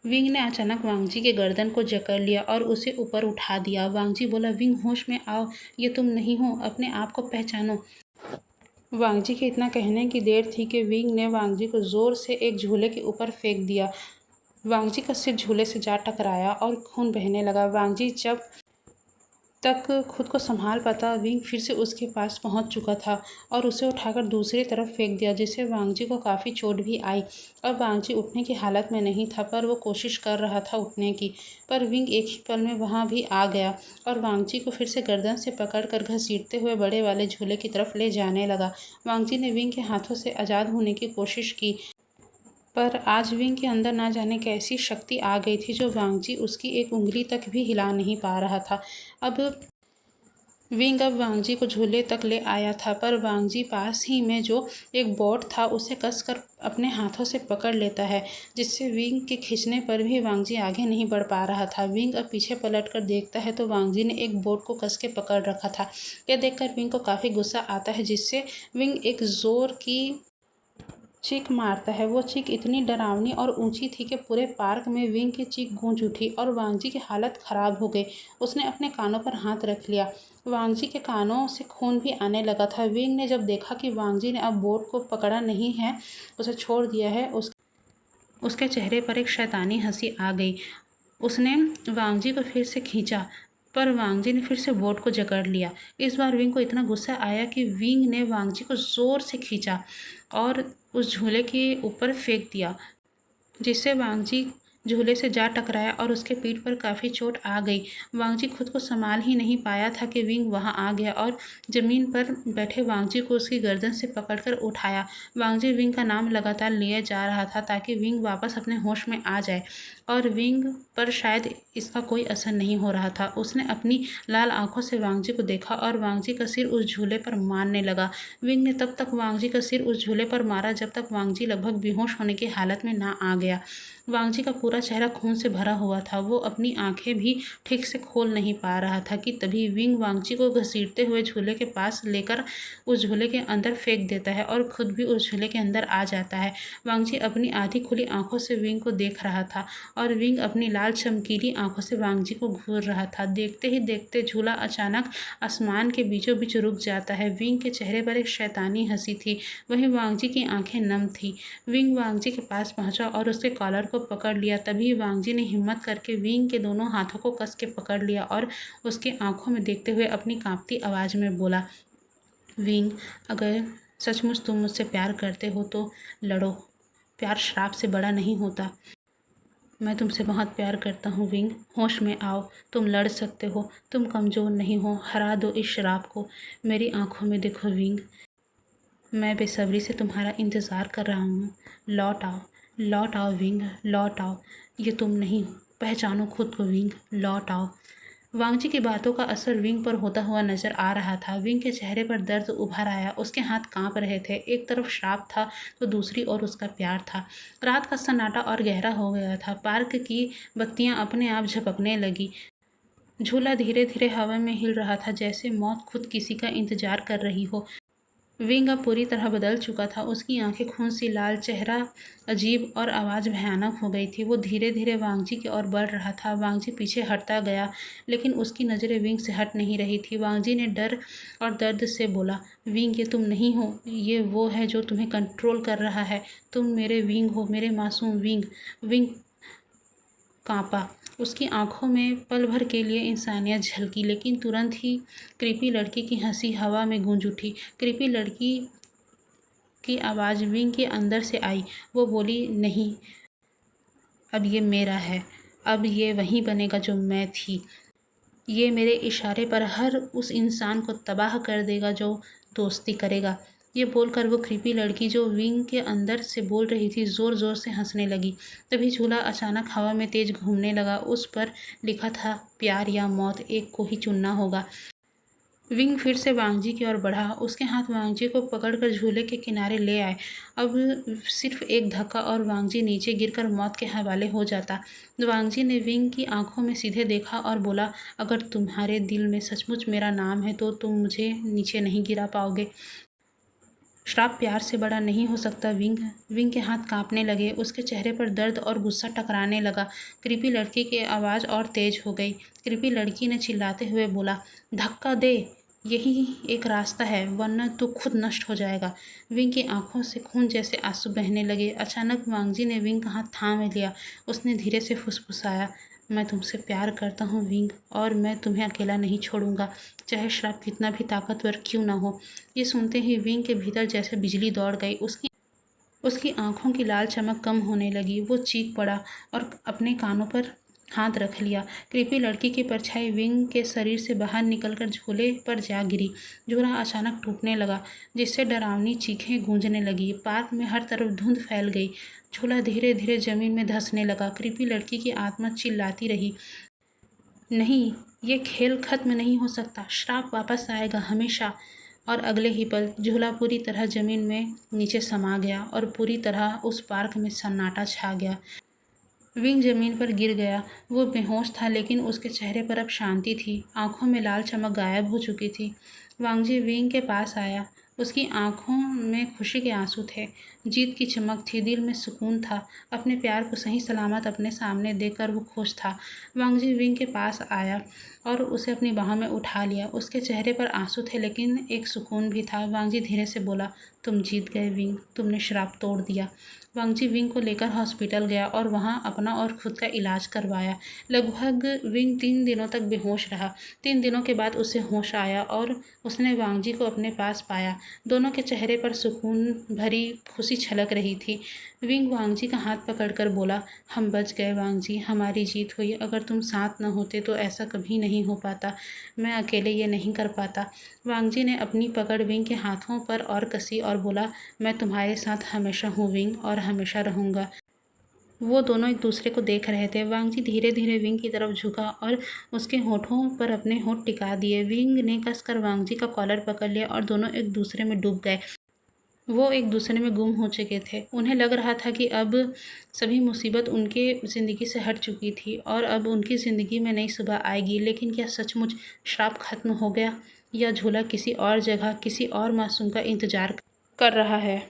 S1: विंग ने अचानक वांगजी के गर्दन को जकड़ लिया और उसे ऊपर उठा दिया। वांगजी बोला, विंग, होश में आओ। ये तुम नहीं हो। अपने आप को पहचानो। वांगजी के इतना कहने की देर थी कि विंग ने वांगजी को जोर से एक झूले के ऊपर फेंक दिया। वांगजी का सिर झूले से जा टकराया और खून बहने लगा। वांगजी जब तक खुद को संभाल पाता, विंग फिर से उसके पास पहुंच चुका था और उसे उठाकर दूसरी तरफ फेंक दिया, जिससे वांगजी को काफ़ी चोट भी आई। अब वांगजी उठने की हालत में नहीं था, पर वो कोशिश कर रहा था उठने की। पर विंग एक ही पल में वहां भी आ गया और वांगजी को फिर से गर्दन से पकड़कर घसीटते हुए बड़े वाले झूले की तरफ ले जाने लगा। वांगजी ने विंग के हाथों से आज़ाद होने की कोशिश की, पर आज विंग के अंदर ना जाने कैसी शक्ति आ गई थी जो वांगजी उसकी एक उंगली तक भी हिला नहीं पा रहा था। अब विंग अब वांगजी को झूले तक ले आया था, पर वांगजी पास ही में जो एक बोर्ड था उसे कसकर अपने हाथों से पकड़ लेता है, जिससे विंग के खींचने पर भी वांगजी आगे नहीं बढ़ पा रहा था। विंग अब पीछे पलटकर देखता है तो वांगजी ने एक बोर्ड को कस के पकड़ रखा था। यह देखकर विंग को काफ़ी गुस्सा आता है, जिससे विंग एक जोर की चीख मारता है। वो चीख इतनी डरावनी और ऊंची थी कि पूरे पार्क में विंग की चीख गूंज उठी और वांगजी की हालत खराब हो गई। उसने अपने कानों पर हाथ रख लिया। वांगजी के कानों से खून भी आने लगा था। विंग ने जब देखा कि वांगजी ने अब बोर्ड को पकड़ा नहीं है, उसे छोड़ दिया है, उसके चेहरे पर एक शैतानी हंसी आ गई। उसने वांगजी को फिर से खींचा, पर वांगजी ने फिर से बोर्ड को जकड़ लिया। इस बार विंग को इतना गुस्सा आया कि विंग ने वांगजी को जोर से खींचा और उस झूले के ऊपर फेंक दिया, जिससे वांगजी झूले से जा टकराया और उसके पीठ पर काफ़ी चोट आ गई। वांगजी खुद को संभाल ही नहीं पाया था कि विंग वहां आ गया और जमीन पर बैठे वांगजी को उसकी गर्दन से पकड़कर उठाया। वांगजी विंग का नाम लगातार लिए जा रहा था ताकि विंग वापस अपने होश में आ जाए, और विंग पर शायद इसका कोई असर नहीं हो रहा था। उसने अपनी लाल आंखों से वांगजी को देखा और वांगजी का सिर उस झूले पर मारने लगा। विंग ने तब तक वांगजी का सिर उस झूले पर मारा जब तक वांगजी लगभग बेहोश होने की हालत में ना आ गया। वांगजी का पूरा चेहरा खून से भरा हुआ था। वो अपनी आंखें भी ठीक से खोल नहीं पा रहा था कि तभी विंग वांगजी को घसीटते हुए झूले के पास लेकर उस झूले के अंदर फेंक देता है और खुद भी उस झूले के अंदर आ जाता है। वांगजी अपनी आधी खुली आंखों से विंग को देख रहा था और विंग अपनी लाल चमकीली आंखों से वांगजी को घूर रहा था। देखते ही देखते झूला अचानक आसमान के बीचों बीच रुक जाता है। विंग के चेहरे पर एक शैतानी हंसी थी, वहीं वांगजी की आंखें नम थी। विंग वांगजी के पास पहुंचा और उसके कॉलर को पकड़ लिया। तभी वांगजी ने हिम्मत करके विंग के दोनों हाथों को कस के पकड़ लिया और उसके आंखों में देखते हुए अपनी कांपती आवाज में बोला, विंग, अगर सचमुच तुम मुझसे प्यार करते हो तो लड़ो। प्यार श्राप से बड़ा नहीं होता। मैं तुमसे बहुत प्यार करता हूँ विंग, होश में आओ। तुम लड़ सकते हो। तुम कमज़ोर नहीं हो। हरा दो इस शराब को। मेरी आंखों में देखो विंग, मैं बेसब्री से तुम्हारा इंतज़ार कर रहा हूँ। लौट आओ विंग, लौट आओ। ये तुम नहीं हो। पहचानो खुद को विंग, लौट आओ। वांगजी की बातों का असर विंग पर होता हुआ नजर आ रहा था। विंग के चेहरे पर दर्द उभर आया। उसके हाथ कांप रहे थे। एक तरफ श्राप था तो दूसरी ओर उसका प्यार था। रात का सन्नाटा और गहरा हो गया था। पार्क की बत्तियां अपने आप झपकने लगी। झूला धीरे धीरे हवा में हिल रहा था, जैसे मौत खुद किसी का इंतजार कर रही हो। विंग अब पूरी तरह बदल चुका था। उसकी आंखें खून सी लाल, चेहरा अजीब और आवाज़ भयानक हो गई थी। वो धीरे धीरे वांगजी की ओर बढ़ रहा था। वांगजी पीछे हटता गया, लेकिन उसकी नज़रें विंग से हट नहीं रही थी। वांगजी ने डर और दर्द से बोला, विंग, ये तुम नहीं हो, ये वो है जो तुम्हें कंट्रोल कर रहा है। तुम मेरे विंग हो, मेरे मासूम विंग। विंग कांपा। उसकी आंखों में पल भर के लिए इंसानियत झलकी, लेकिन तुरंत ही कृपी लड़की की हंसी हवा में गूंज उठी। कृपी लड़की की आवाज़ विंग के अंदर से आई। वो बोली, नहीं, अब ये मेरा है। अब ये वही बनेगा जो मैं थी। ये मेरे इशारे पर हर उस इंसान को तबाह कर देगा जो दोस्ती करेगा। ये बोलकर वो क्रीपी लड़की जो विंग के अंदर से बोल रही थी, ज़ोर ज़ोर से हंसने लगी। तभी झूला अचानक हवा में तेज घूमने लगा। उस पर लिखा था, प्यार या मौत, एक को ही चुनना होगा। विंग फिर से वांगजी की ओर बढ़ा। उसके हाथ वांगजी को पकड़कर झूले के किनारे ले आए। अब सिर्फ एक धक्का और वांगजी नीचे गिरकर मौत के हवाले हो जाता। वांगजी ने विंग की आंखों में सीधे देखा और बोला, अगर तुम्हारे दिल में सचमुच मेरा नाम है तो तुम मुझे नीचे नहीं गिरा पाओगे। श्राप प्यार से बड़ा नहीं हो सकता विंग। विंग के हाथ कांपने लगे। उसके चेहरे पर दर्द और गुस्सा टकराने लगा। कृपी लड़की की आवाज़ और तेज हो गई। कृपी लड़की ने चिल्लाते हुए बोला, धक्का दे, यही एक रास्ता है, वरना तू खुद नष्ट हो जाएगा। विंग की आंखों से खून जैसे आंसू बहने लगे। अचानक वांगजी ने विंग का हाथ थाम लिया। उसने धीरे से फुसफुसाया, मैं तुमसे प्यार करता हूँ विंग, और मैं तुम्हें अकेला नहीं छोड़ूंगा, चाहे श्राप कितना भी ताकतवर क्यों ना हो। ये सुनते ही विंग के भीतर जैसे बिजली दौड़ गई। उसकी आंखों की लाल चमक कम होने लगी। वो चीख पड़ा और अपने कानों पर हाथ रख लिया। कृपी लड़की की परछाई विंग के शरीर से बाहर निकलकर झूले पर जा गिरी। झूला अचानक टूटने लगा, जिससे डरावनी चीखें गूंजने लगी। पार्क में हर तरफ धुंध फैल गई। झूला धीरे धीरे जमीन में धंसने लगा। कृपी लड़की की आत्मा चिल्लाती रही, नहीं, ये खेल खत्म नहीं हो सकता, श्राप वापस आएगा हमेशा। और अगले ही पल झूला पूरी तरह जमीन में नीचे समा गया और पूरी तरह उस पार्क में सन्नाटा छा गया। विंग जमीन पर गिर गया। वो बेहोश था, लेकिन उसके चेहरे पर अब शांति थी। आंखों में लाल चमक गायब हो चुकी थी। वांगजी विंग के पास आया। उसकी आंखों में खुशी के आंसू थे, जीत की चमक थी, दिल में सुकून था। अपने प्यार को सही सलामत अपने सामने देखकर वो खुश था। वांगजी विंग के पास आया और उसे अपनी बाहों में उठा लिया। उसके चेहरे पर आंसू थे, लेकिन एक सुकून भी था। वांगजी धीरे से बोला, तुम जीत गए विंग, तुमने श्राप तोड़ दिया। वांगजी विंग को लेकर हॉस्पिटल गया और वहां अपना और खुद का इलाज करवाया। लगभग विंग 3 दिनों तक बेहोश रहा। 3 दिनों के बाद उसे होश आया और उसने वांगजी को अपने पास पाया। दोनों के चेहरे पर सुकून भरी खुशी छलक रही थी। विंग वांगजी का हाथ पकड़कर बोला, हम बच गए वांगजी, हमारी जीत हुई। अगर तुम साथ न होते तो ऐसा कभी नहीं हो पाता। मैं अकेले ये नहीं कर पाता। वांगजी ने अपनी पकड़ विंग के हाथों पर और कसी और बोला, मैं तुम्हारे साथ हमेशा हूँ विंग, और हमेशा रहूँगा। वो दोनों एक दूसरे को देख रहे थे। वांगजी धीरे धीरे विंग की तरफ झुका और उसके होठों पर अपने होठ टिका दिए। विंग ने कसकर वांगजी का कॉलर पकड़ लिया और दोनों एक दूसरे में डूब गए। वो एक दूसरे में गुम हो चुके थे। उन्हें लग रहा था कि अब सभी मुसीबत उनके ज़िंदगी से हट चुकी थी और अब उनकी ज़िंदगी में नई सुबह आएगी। लेकिन क्या सचमुच श्राप खत्म हो गया, या झूला किसी और जगह किसी और मासूम का इंतज़ार कर रहा है?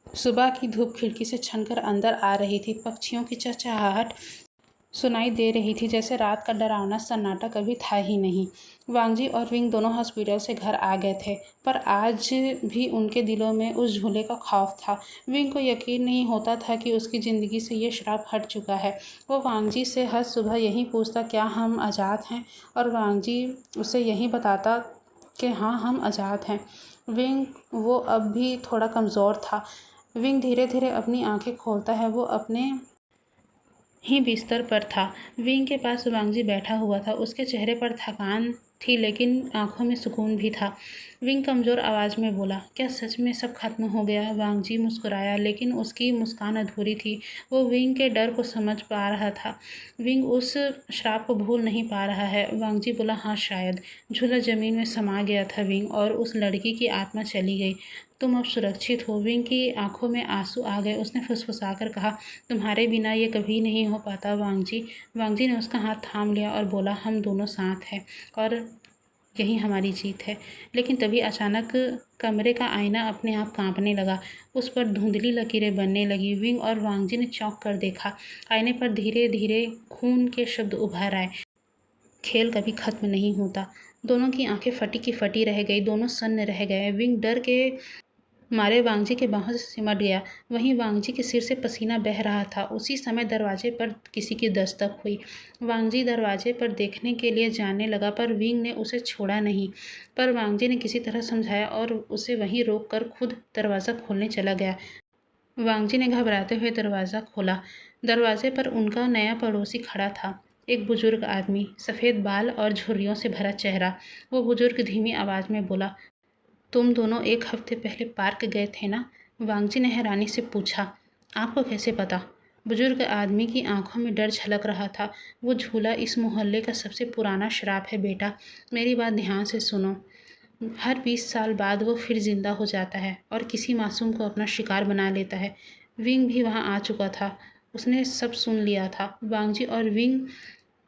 S1: सुबह की धूप खिड़की से छनकर अंदर आ रही थी। पक्षियों की चहचहाहट सुनाई दे रही थी, जैसे रात का डरावना सन्नाटा कभी था ही नहीं। वांगजी और विंग दोनों हॉस्पिटल से घर आ गए थे, पर आज भी उनके दिलों में उस झूले का खौफ था। विंग को यकीन नहीं होता था कि उसकी ज़िंदगी से ये श्राप हट चुका है। वो वांगजी से हर सुबह यही पूछता, क्या हम आज़ाद हैं? और वांगजी उसे यही बताता कि हाँ, हम आज़ाद हैं। विंग वो अब भी थोड़ा कमज़ोर था। विंग धीरे धीरे अपनी आंखें खोलता है। वो अपने ही बिस्तर पर था। विंग के पास वांगजी बैठा हुआ था। उसके चेहरे पर थकान थी, लेकिन आंखों में सुकून भी था। विंग कमज़ोर आवाज़ में बोला, क्या सच में सब खत्म हो गया? वांगजी मुस्कुराया, लेकिन उसकी मुस्कान अधूरी थी। वो विंग के डर को समझ पा रहा था। विंग उस श्राप को भूल नहीं पा रहा है। वांगजी बोला, हाँ शायद। झूला जमीन में समा गया था विंग, और उस लड़की की आत्मा चली गई। तुम अब सुरक्षित हो। विंग की आंखों में आंसू आ गए। उसने फुसफुसाकर कहा, तुम्हारे बिना ये कभी नहीं हो पाता वांगजी। वांगजी ने उसका हाथ थाम लिया और बोला, हम दोनों साथ हैं, और यही हमारी जीत है। लेकिन तभी अचानक कमरे का आईना अपने आप कांपने लगा। उस पर धुंधली लकीरें बनने लगी। विंग और वांगजी ने चौंक कर देखा। आईने पर धीरे धीरे खून के शब्द उभर आए। खेल कभी खत्म नहीं होता। दोनों की आंखें फटी की फटी रह गई। दोनों सन्न रह गए। विंग डर के मारे वांगजी के बाहों से सिमट गया। वहीं वांगजी के सिर से पसीना बह रहा था। उसी समय दरवाजे पर किसी की दस्तक हुई। वांगजी दरवाजे पर देखने के लिए जाने लगा, पर विंग ने उसे छोड़ा नहीं। पर वांगजी ने किसी तरह समझाया और उसे वहीं रोक कर खुद दरवाज़ा खोलने चला गया। वांगजी ने घबराते हुए दरवाज़ा खोला। दरवाजे पर उनका नया पड़ोसी खड़ा था। एक बुजुर्ग आदमी, सफ़ेद बाल और झुर्रियों से भरा चेहरा। वो बुजुर्ग धीमी आवाज़ में बोला, तुम दोनों एक हफ्ते पहले पार्क गए थे ना? वांगजी ने हैरानी से पूछा। आपको कैसे पता? बुजुर्ग आदमी की आंखों में डर झलक रहा था। वो झूला इस मोहल्ले का सबसे पुराना श्राप है बेटा। मेरी बात ध्यान से सुनो। हर 20 साल बाद वो फिर जिंदा हो जाता है और किसी मासूम को अपना शिकार बना लेता है। विंग भी वहाँ आ चुका था। उसने सब सुन लिया था। वांगजी और विंग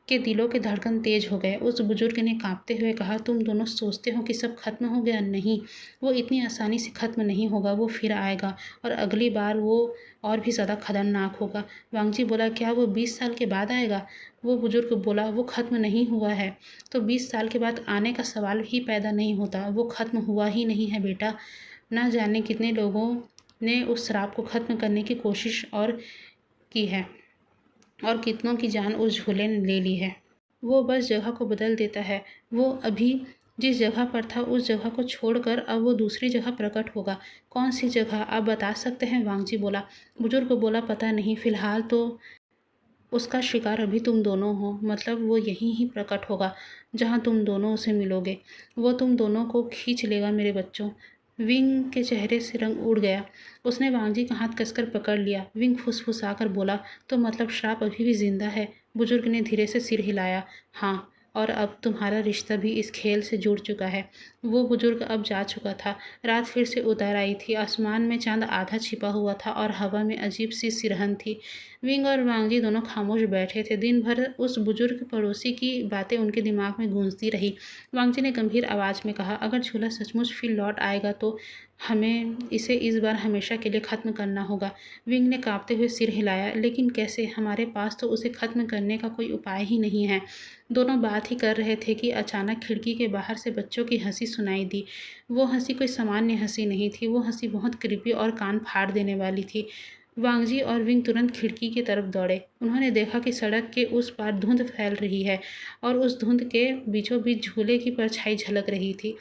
S1: के दिलों के धड़कन तेज हो गए। उस बुजुर्ग ने कांपते हुए कहा, तुम दोनों सोचते हो कि सब खत्म हो गया? नहीं, वो इतनी आसानी से खत्म नहीं होगा। वो फिर आएगा और अगली बार वो और भी ज़्यादा खतरनाक होगा। वांगजी बोला, क्या वो 20 साल के बाद आएगा? वो बुजुर्ग बोला, वो खत्म नहीं हुआ है तो 20 साल के बाद आने का सवाल ही पैदा नहीं होता। वो खत्म हुआ ही नहीं है बेटा। ना जाने कितने लोगों ने उस शराब को खत्म करने की कोशिश और की है और कितनों की जान उस झूले ने ले ली है। वो बस जगह को बदल देता है। वो अभी जिस जगह पर था उस जगह को छोड़कर अब वो दूसरी जगह प्रकट होगा। कौन सी जगह आप बता सकते हैं? वांगजी बोला। बुजुर्ग बोला, पता नहीं, फिलहाल तो उसका शिकार अभी तुम दोनों हो। मतलब वो यहीं ही प्रकट होगा जहाँ तुम दोनों उसे मिलोगे। वो तुम दोनों को खींच लेगा मेरे बच्चों। विंग के चेहरे से रंग उड़ गया। उसने वांगजी का हाथ कसकर पकड़ लिया। विंग फुसफुसाकर बोला, तो मतलब श्राप अभी भी जिंदा है? बुजुर्ग ने धीरे से सिर हिलाया। हाँ, और अब तुम्हारा रिश्ता भी इस खेल से जुड़ चुका है। वो बुजुर्ग अब जा चुका था। रात फिर से उतर आई थी। आसमान में चांद आधा छिपा हुआ था और हवा में अजीब सी सिरहन थी। विंग और वांगजी दोनों खामोश बैठे थे। दिन भर उस बुजुर्ग पड़ोसी की बातें उनके दिमाग में गूंजती रही। वांगजी ने गंभीर आवाज़ में कहा, अगर झूला सचमुच फिर लौट आएगा तो हमें इसे इस बार हमेशा के लिए ख़त्म करना होगा। विंग ने कांपते हुए सिर हिलाया, लेकिन कैसे? हमारे पास तो उसे ख़त्म करने का कोई उपाय ही नहीं है। दोनों बात ही कर रहे थे कि अचानक खिड़की के बाहर से बच्चों की हंसी सुनाई दी। वो हंसी कोई सामान्य हंसी नहीं थी। वो हंसी बहुत क्रीपी और कान फाड़ देने वाली थी। वांगजी और विंग तुरंत खिड़की की तरफ दौड़े। उन्होंने देखा कि सड़क के उस पार धुंध फैल रही है और उस धुंध के बीचों बीच झूले की परछाई झलक रही थी।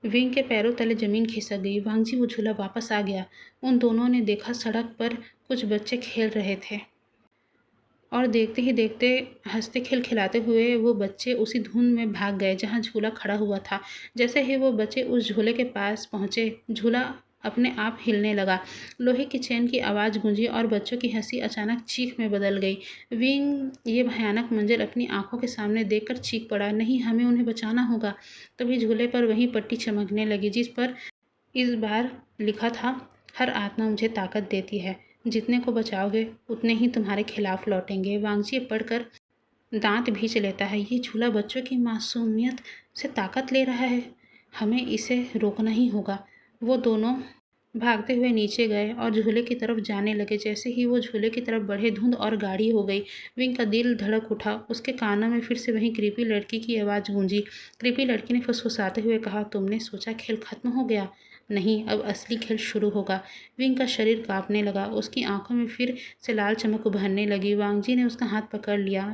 S1: विंग के पैरों तले जमीन खिसक गई। वांगजी, वो झूला वापस आ गया। उन दोनों ने देखा सड़क पर कुछ बच्चे खेल रहे थे और देखते ही देखते हंसते खिलखिलाते हुए वो बच्चे उसी धुंध में भाग गए जहाँ झूला खड़ा हुआ था। जैसे ही वो बच्चे उस झूले के पास पहुँचे, झूला अपने आप हिलने लगा। लोहे की चेन की आवाज़ गूंजी और बच्चों की हंसी अचानक चीख में बदल गई। विंग ये भयानक मंजर अपनी आंखों के सामने देखकर चीख पड़ा, नहीं, हमें उन्हें बचाना होगा। तभी झूले पर वही पट्टी चमकने लगी जिस पर इस बार लिखा था, हर आत्मा मुझे ताकत देती है। जितने को बचाओगे उतने ही तुम्हारे खिलाफ लौटेंगे। वांगजी पढ़कर दांत भींच लेता है। ये झूला बच्चों की मासूमियत से ताकत ले रहा है। हमें इसे रोकना ही होगा। वो दोनों भागते हुए नीचे गए और झूले की तरफ जाने लगे। जैसे ही वो झूले की तरफ बढ़े, धुंध और गाढ़ी हो गई। विंग का दिल धड़क उठा। उसके कानों में फिर से वही कृपी लड़की की आवाज़ गूंजी। कृपी लड़की ने फुसफुसाते हुए कहा, तुमने सोचा खेल खत्म हो गया? नहीं, अब असली खेल शुरू होगा। विंग का शरीर कांपने लगा। उसकी आंखों में फिर से लाल चमक उभरने लगी। वांगजी ने उसका हाथ पकड़ लिया।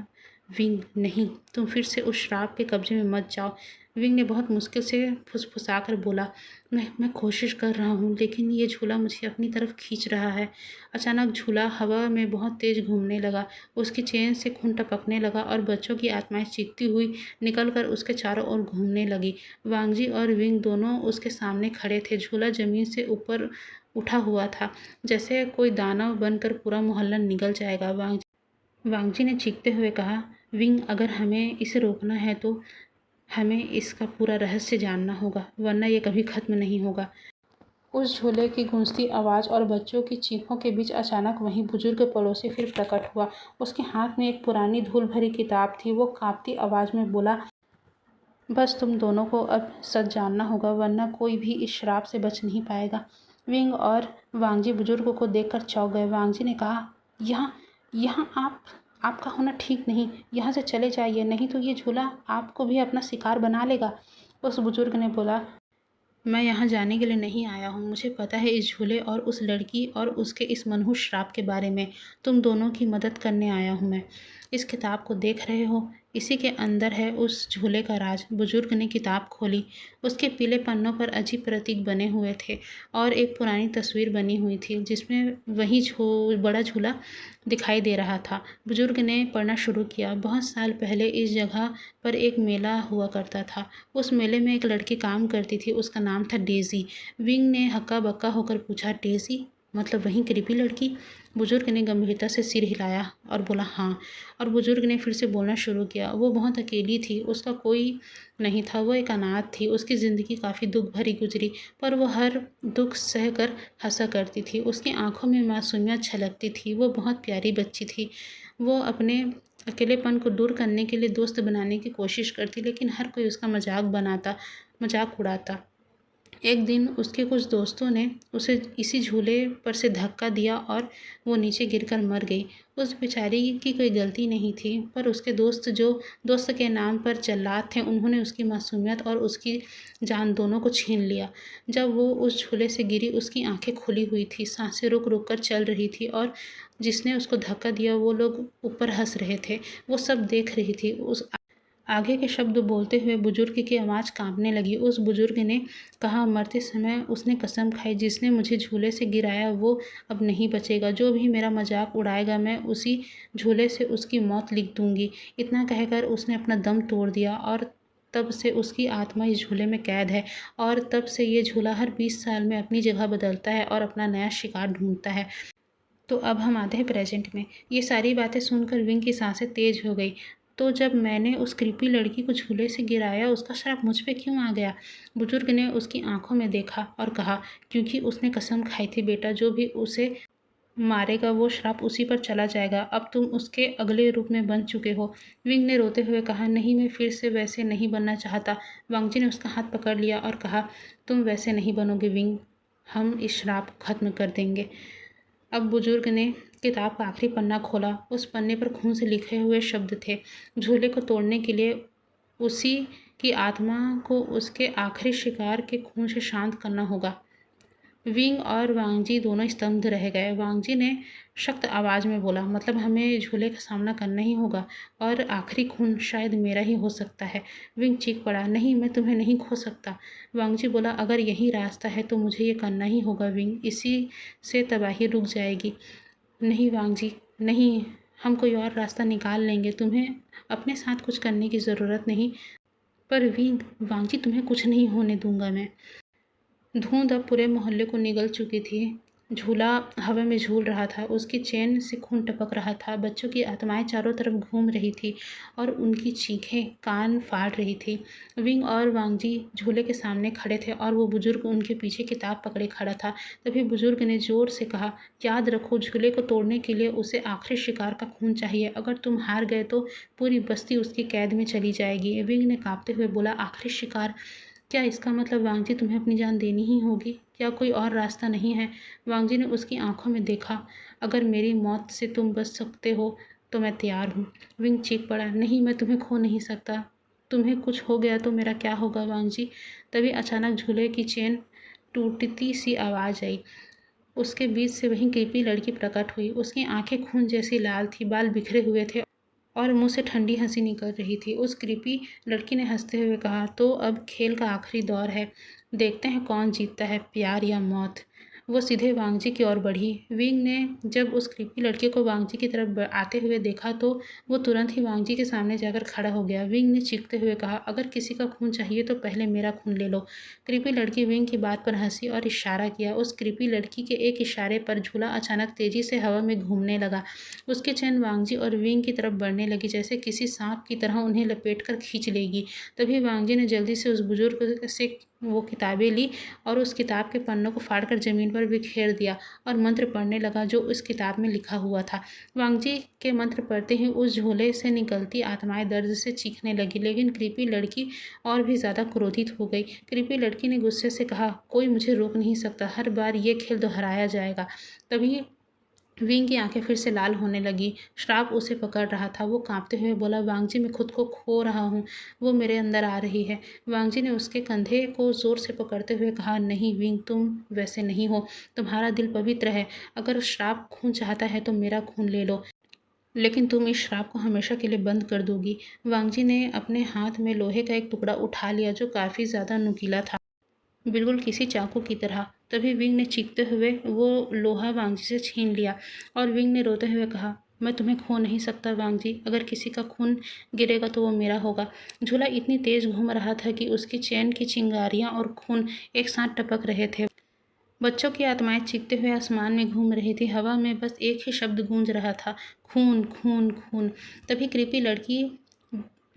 S1: विंग, नहीं, तुम फिर से उस श्राप के कब्जे में मत जाओ। विंग ने बहुत मुश्किल से फुसफुसाकर बोला, मैं कोशिश कर रहा हूँ, लेकिन ये झूला मुझे अपनी तरफ खींच रहा है। अचानक झूला हवा में बहुत तेज घूमने लगा। उसकी चेन से खून टपकने लगा और बच्चों की आत्माएं चीखती हुई निकलकर उसके चारों ओर घूमने लगी। वांगजी और विंग दोनों उसके सामने खड़े थे। झूला जमीन से ऊपर उठा हुआ था, जैसे कोई दानव बनकर पूरा मोहल्ला निगल जाएगा। वांगजी ने चीखते हुए कहा, विंग, अगर हमें इसे रोकना है तो हमें इसका पूरा रहस्य जानना होगा, वरना ये कभी खत्म नहीं होगा। उस झूले की गूंजती आवाज़ और बच्चों की चीखों के बीच अचानक वहीं बुजुर्ग पड़ोसी फिर प्रकट हुआ। उसके हाथ में एक पुरानी धूल भरी किताब थी। वो कांपती आवाज़ में बोला, बस तुम दोनों को अब सच जानना होगा, वरना कोई भी इस श्राप से बच नहीं पाएगा। विंग और वांगजी बुजुर्ग को देखकर चौंक गए। वांगजी ने कहा, यहाँ यहाँ आपका होना ठीक नहीं, यहाँ से चले जाइए, नहीं तो ये झूला आपको भी अपना शिकार बना लेगा। उस बुजुर्ग ने बोला, मैं यहाँ जाने के लिए नहीं आया हूँ। मुझे पता है इस झूले और उस लड़की और उसके इस मनहूस श्राप के बारे में। तुम दोनों की मदद करने आया हूँ मैं। इस किताब को देख रहे हो, इसी के अंदर है उस झूले का राज। बुजुर्ग ने किताब खोली। उसके पीले पन्नों पर अजीब प्रतीक बने हुए थे और एक पुरानी तस्वीर बनी हुई थी जिसमें वही बड़ा झूला दिखाई दे रहा था। बुजुर्ग ने पढ़ना शुरू किया। बहुत साल पहले इस जगह पर एक मेला हुआ करता था। उस मेले में एक लड़की काम करती थी, उसका नाम था डेज़ी। विंग ने हक्का बक्का होकर पूछा, डेज़ी मतलब वही क्रीपी लड़की? बुजुर्ग ने गंभीरता से सिर हिलाया और बोला, हाँ। और बुजुर्ग ने फिर से बोलना शुरू किया। वो बहुत अकेली थी, उसका कोई नहीं था, वो एक अनाथ थी। उसकी ज़िंदगी काफ़ी दुख भरी गुजरी, पर वो हर दुख सह कर हंसा करती थी। उसकी आंखों में मासूमियत छलकती थी। वो बहुत प्यारी बच्ची थी। वो अपने अकेलेपन को दूर करने के लिए दोस्त बनाने की कोशिश करती, लेकिन हर कोई उसका मजाक उड़ाता। एक दिन उसके कुछ दोस्तों ने उसे इसी झूले पर से धक्का दिया और वो नीचे गिरकर मर गई। उस बेचारी की कोई गलती नहीं थी, पर उसके दोस्त जो दोस्त के नाम पर जल्लाद थे, उन्होंने उसकी मासूमियत और उसकी जान दोनों को छीन लिया। जब वो उस झूले से गिरी, उसकी आंखें खुली हुई थी, सांसें रुक रुक कर चल रही थी और जिसने उसको धक्का दिया वो लोग ऊपर हंस रहे थे। वो सब देख रही थी। उस आगे के शब्द बोलते हुए बुजुर्ग की आवाज़ कांपने लगी। उस बुजुर्ग ने कहा, मरते समय उसने कसम खाई, जिसने मुझे झूले से गिराया वो अब नहीं बचेगा। जो भी मेरा मजाक उड़ाएगा, मैं उसी झूले से उसकी मौत लिख दूंगी। इतना कहकर उसने अपना दम तोड़ दिया और तब से उसकी आत्मा इस झूले में कैद है। और तब से ये झूला हर 20 साल में अपनी जगह बदलता है और अपना नया शिकार ढूंढता है। तो अब हम आते हैं प्रेजेंट में। ये सारी बातें सुनकर विंग की सांसें तेज हो गई। तो जब मैंने उस क्रीपी लड़की को झूले से गिराया, उसका श्राप मुझ पे क्यों आ गया? बुजुर्ग ने उसकी आंखों में देखा और कहा, क्योंकि उसने कसम खाई थी बेटा, जो भी उसे मारेगा वो श्राप उसी पर चला जाएगा। अब तुम उसके अगले रूप में बन चुके हो। विंग ने रोते हुए कहा, नहीं, मैं फिर से वैसे नहीं बनना चाहता। वांगजी ने उसका हाथ पकड़ लिया और कहा, तुम वैसे नहीं बनोगे विंग, हम इस श्राप को खत्म कर देंगे। अब बुजुर्ग ने किताब का आखिरी पन्ना खोला। उस पन्ने पर खून से लिखे हुए शब्द थे, झूले को तोड़ने के लिए उसी की आत्मा को उसके आखिरी शिकार के खून से शांत करना होगा। विंग और वांगजी दोनों स्तब्ध रह गए। वांगजी ने सख्त आवाज़ में बोला, मतलब हमें झूले का सामना करना ही होगा और आखिरी खून शायद मेरा ही हो सकता है। विंग चीख पड़ा, नहीं, मैं तुम्हें नहीं खो सकता। वांगजी बोला, अगर यही रास्ता है तो मुझे ये करना ही होगा विंग, इसी से तबाही रुक जाएगी। नहीं वांगजी, नहीं, हम कोई और रास्ता निकाल लेंगे, तुम्हें अपने साथ कुछ करने की ज़रूरत नहीं। पर विंग, वांगजी, तुम्हें कुछ नहीं होने दूंगा मैं। धुंध अब पूरे मोहल्ले को निगल चुकी थी। झूला हवा में झूल रहा था, उसकी चेन से खून टपक रहा था। बच्चों की आत्माएं चारों तरफ घूम रही थी और उनकी चीखें कान फाड़ रही थी। विंग और वांगजी झूले के सामने खड़े थे और वो बुजुर्ग उनके पीछे किताब पकड़े खड़ा था। तभी बुजुर्ग ने जोर से कहा, याद रखो, झूले को तोड़ने के लिए उसे आखिरी शिकार का खून चाहिए। अगर तुम हार गए तो पूरी बस्ती उसकी कैद में चली जाएगी। विंग ने कांपते हुए बोला, आखिरी शिकार? क्या इसका मतलब वांगजी तुम्हें अपनी जान देनी ही होगी? क्या कोई और रास्ता नहीं है? वांगजी ने उसकी आंखों में देखा। अगर मेरी मौत से तुम बच सकते हो तो मैं तैयार हूँ। विंग चीख पड़ा, नहीं, मैं तुम्हें खो नहीं सकता। तुम्हें कुछ हो गया तो मेरा क्या होगा वांगजी? तभी अचानक झूले की चेन टूटती सी आवाज़ आई। उसके बीच से वही क्रीपी लड़की प्रकट हुई। उसकी आंखें खून जैसी लाल थी, बाल बिखरे हुए थे और मुंह से ठंडी हंसी निकल रही थी। उस क्रीपी लड़की ने हंसते हुए कहा, तो अब खेल का आखिरी दौर है, देखते हैं कौन जीतता है, प्यार या मौत। वो सीधे वांगजी की ओर बढ़ी। विंग ने जब उस क्रीपी लड़के को वांगजी की तरफ आते हुए देखा तो वो तुरंत ही वांगजी के सामने जाकर खड़ा हो गया। विंग ने चीखते हुए कहा, अगर किसी का खून चाहिए तो पहले मेरा खून ले लो। क्रीपी लड़की विंग की बात पर हंसी और इशारा किया। उस क्रीपी लड़की के एक इशारे पर झूला अचानक तेजी से हवा में घूमने लगा। उसकी चेन वांगजी और विंग की तरफ बढ़ने लगी, जैसे किसी सांप की तरह उन्हें लपेट कर खींच लेगी। तभी वांगजी ने जल्दी से उस बुजुर्ग से वो किताबें ली और उस किताब के पन्नों को फाड़कर ज़मीन पर पर बिखेर दिया और मंत्र पढ़ने लगा जो उस किताब में लिखा हुआ था। वांगजी के मंत्र पढ़ते ही उस झूले से निकलती आत्माएं दर्द से चीखने लगी, लेकिन कृपी लड़की और भी ज़्यादा क्रोधित हो गई। कृपी लड़की ने गुस्से से कहा, कोई मुझे रोक नहीं सकता, हर बार ये खेल दोहराया जाएगा। तभी विंग की आंखें फिर से लाल होने लगी। श्राप उसे पकड़ रहा था। वो कांपते हुए बोला, वांगजी मैं खुद को खो रहा हूँ, वो मेरे अंदर आ रही है। वांगजी ने उसके कंधे को जोर से पकड़ते हुए कहा, नहीं विंग, तुम वैसे नहीं हो, तुम्हारा दिल पवित्र है। अगर श्राप खून चाहता है तो मेरा खून ले लो, लेकिन तुम इस श्राप को हमेशा के लिए बंद कर दोगी। वांगजी ने अपने हाथ में लोहे का एक टुकड़ा उठा लिया जो काफ़ी ज़्यादा नुकीला था, बिल्कुल किसी चाकू की तरह। तभी विंग ने चीखते हुए वो लोहा वांगजी से छीन लिया और विंग ने रोते हुए कहा, मैं तुम्हें खो नहीं सकता वांगजी, अगर किसी का खून गिरेगा तो वो मेरा होगा। झूला इतनी तेज घूम रहा था कि उसकी चैन की चिंगारियां और खून एक साथ टपक रहे थे। बच्चों की आत्माएं चीखते हुए आसमान में घूम रही थी। हवा में बस एक ही शब्द गूंज रहा था, खून खून खून। तभी कृपी लड़की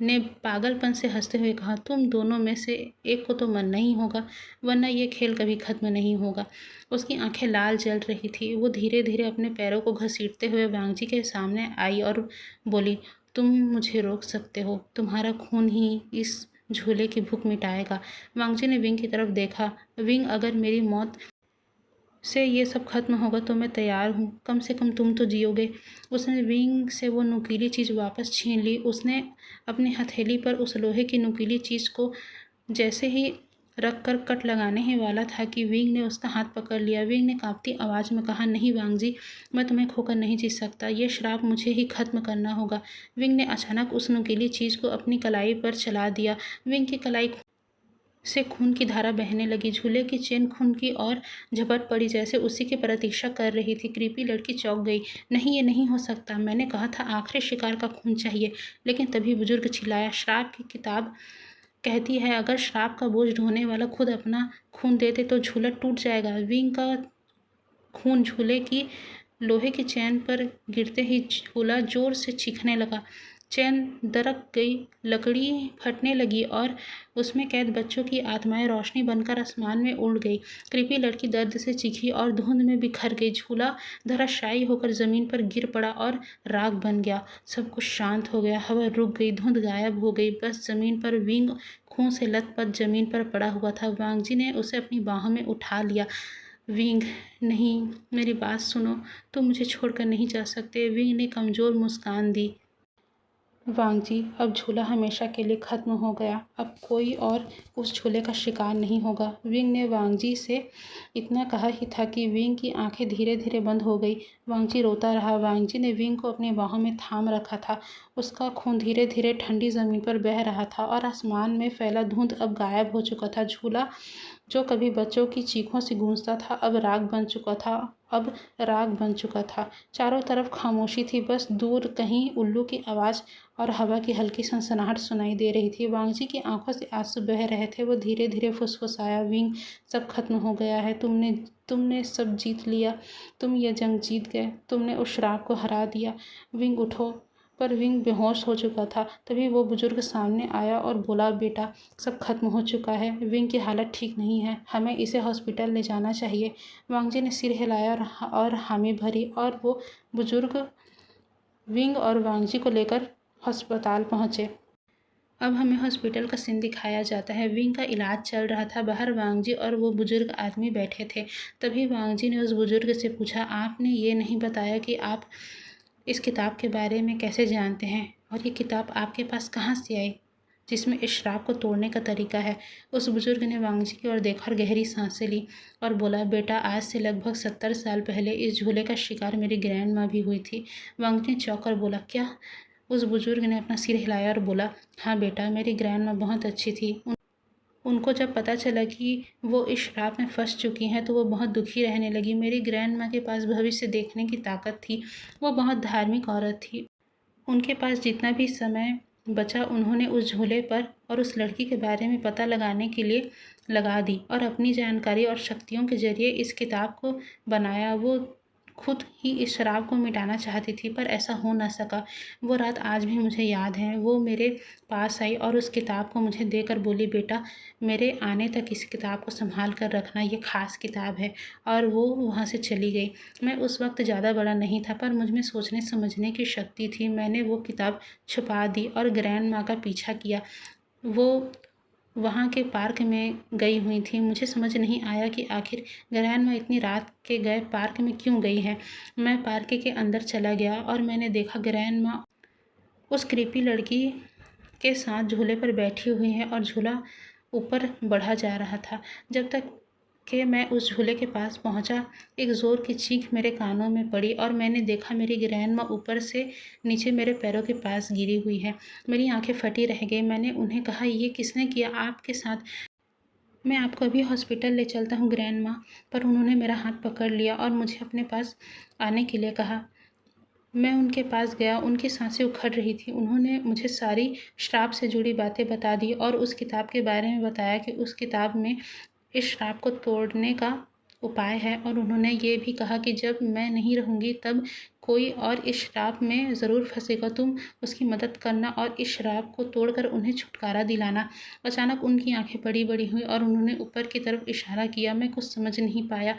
S1: ने पागलपन से हंसते हुए कहा, तुम दोनों में से एक को तो मरना ही होगा, वरना ये खेल कभी खत्म नहीं होगा। उसकी आंखें लाल जल रही थी। वो धीरे धीरे अपने पैरों को घसीटते हुए वांगजी के सामने आई और बोली, तुम मुझे रोक सकते हो, तुम्हारा खून ही इस झूले की भूख मिटाएगा। वांगजी ने विंग की तरफ देखा। विंग, अगर मेरी मौत से ये सब खत्म होगा तो मैं तैयार हूँ, कम से कम तुम तो जियोगे। उसने विंग से वो नुकीली चीज़ वापस छीन ली। उसने अपनी हथेली पर उस लोहे की नुकीली चीज़ को जैसे ही रख कर कट लगाने ही वाला था कि विंग ने उसका हाथ पकड़ लिया। विंग ने कांपती आवाज़ में कहा, नहीं वांगजी, मैं तुम्हें खोकर नहीं जी सकता, ये श्राप मुझे ही खत्म करना होगा। विंग ने अचानक उस नुकीली चीज़ को अपनी कलाई पर चला दिया। विंग की कलाई से खून की धारा बहने लगी। झूले की चेन खून की और झपट पड़ी, जैसे उसी की प्रतीक्षा कर रही थी। कृपी लड़की चौंक गई। नहीं, ये नहीं हो सकता, मैंने कहा था आखिरी शिकार का खून चाहिए। लेकिन तभी बुजुर्ग चिल्लाया, श्राप की किताब कहती है अगर श्राप का बोझ ढोने वाला खुद अपना खून दे दे तो झूला टूट जाएगा। विंग का खून झूले की लोहे की चैन पर गिरते ही झूला जोर से चीखने लगा। चैन दरक गई, लकड़ी फटने लगी और उसमें कैद बच्चों की आत्माएं रोशनी बनकर आसमान में उड़ गई। कृपी लड़की दर्द से चीखी और धुंध में बिखर गई। झूला धराशायी होकर जमीन पर गिर पड़ा और राख बन गया। सब कुछ शांत हो गया। हवा रुक गई, धुंध गायब हो गई। बस जमीन पर विंग खून से लथपथ जमीन पर पड़ा हुआ था। वांगजी ने उसे अपनी बाहों में उठा लिया। विंग, नहीं, मेरी बात सुनो, तुम मुझे छोड़कर नहीं जा सकते। विंग ने कमज़ोर मुस्कान दी। वांगजी, अब झूला हमेशा के लिए ख़त्म हो गया, अब कोई और उस झूले का शिकार नहीं होगा। विंग ने वांगजी से इतना कहा ही था कि विंग की आंखें धीरे धीरे बंद हो गई। वांगजी रोता रहा। वांगजी ने विंग को अपनी बाहों में थाम रखा था। उसका खून धीरे धीरे ठंडी ज़मीन पर बह रहा था और आसमान में फैला धुंध अब गायब हो चुका था। झूला जो कभी बच्चों की चीखों से गूंजता था अब राग बन चुका था। चारों तरफ खामोशी थी, बस दूर कहीं उल्लू की आवाज़ और हवा की हल्की सनसनाहट सुनाई दे रही थी। वांगजी की आंखों से आंसू बह रहे थे। वो धीरे धीरे फुसफुसाया, विंग, सब खत्म हो गया है, तुमने सब जीत लिया, तुम ये जंग जीत गए, तुमने उस श्राप को हरा दिया। विंग, उठो। पर विंग बेहोश हो चुका था। तभी वो बुजुर्ग सामने आया और बोला, बेटा, सब खत्म हो चुका है, विंग की हालत ठीक नहीं है, हमें इसे हॉस्पिटल ले जाना चाहिए। वांगजी ने सिर हिलाया और हामी भरी और वो बुजुर्ग विंग और वांगजी को लेकर अस्पताल पहुँचे। अब हमें हॉस्पिटल का सीन दिखाया जाता है। विंग का इलाज चल रहा था। बाहर वांगजी और वो बुजुर्ग आदमी बैठे थे। तभी वांगजी ने उस बुजुर्ग से पूछा, आपने ये नहीं बताया कि आप इस किताब के बारे में कैसे जानते हैं, और ये किताब आपके पास कहाँ से आई जिसमें इस श्राप को तोड़ने का तरीका है। उस बुजुर्ग ने वांगजी की ओर देखा और गहरी सांसें ली और बोला, बेटा, आज से लगभग 70 साल पहले इस झूले का शिकार मेरी ग्रैंड माँ भी हुई थी। वांगजी ने चौंक कर बोला, क्या? उस बुजुर्ग ने अपना सिर हिलाया और बोला, हाँ बेटा, मेरी ग्रैंड माँ बहुत अच्छी थी। उनको जब पता चला कि वो इस श्राप में फंस चुकी हैं तो वो बहुत दुखी रहने लगी। मेरी ग्रैंड माँ के पास भविष्य देखने की ताकत थी। वो बहुत धार्मिक औरत थी। उनके पास जितना भी समय बचा उन्होंने उस झूले पर और उस लड़की के बारे में पता लगाने के लिए लगा दी और अपनी जानकारी और शक्तियों के जरिए इस किताब को बनाया। वो खुद ही इस शराब को मिटाना चाहती थी, पर ऐसा हो ना सका। वो रात आज भी मुझे याद है। वो मेरे पास आई और उस किताब को मुझे देकर बोली, बेटा मेरे आने तक इस किताब को संभाल कर रखना, ये ख़ास किताब है। और वो वहाँ से चली गई। मैं उस वक्त ज़्यादा बड़ा नहीं था, पर मुझ में सोचने समझने की शक्ति थी। मैंने वो किताब छुपा दी और ग्रैंड माँ का पीछा किया। वो वहाँ के पार्क में गई हुई थी। मुझे समझ नहीं आया कि आखिर ग्रैंड माँ इतनी रात के गए पार्क में क्यों गई है। मैं पार्क के अंदर चला गया और मैंने देखा ग्रैंड माँ उस क्रीपी लड़की के साथ झूले पर बैठी हुई है और झूला ऊपर बढ़ा जा रहा था। जब तक कि मैं उस झूले के पास पहुंचा, एक ज़ोर की चीख मेरे कानों में पड़ी और मैंने देखा मेरी ग्रैंड माँ ऊपर से नीचे मेरे पैरों के पास गिरी हुई है। मेरी आंखें फटी रह गई। मैंने उन्हें कहा, ये किसने किया आपके साथ? मैं आपको अभी हॉस्पिटल ले चलता हूँ ग्रैंड माँ। पर उन्होंने मेरा हाथ पकड़ लिया और मुझे अपने पास आने के लिए कहा। मैं उनके पास गया। उनकी सांसें उखड़ रही थी। उन्होंने मुझे सारी श्राप से जुड़ी बातें बता दी और उस किताब के बारे में बताया कि उस किताब में इस श्राप को तोड़ने का उपाय है। और उन्होंने ये भी कहा कि जब मैं नहीं रहूँगी तब कोई और इस श्राप में ज़रूर फंसेगा, तुम उसकी मदद करना और इस श्राप को तोड़कर उन्हें छुटकारा दिलाना। अचानक उनकी आंखें बड़ी बड़ी हुई और उन्होंने ऊपर की तरफ इशारा किया। मैं कुछ समझ नहीं पाया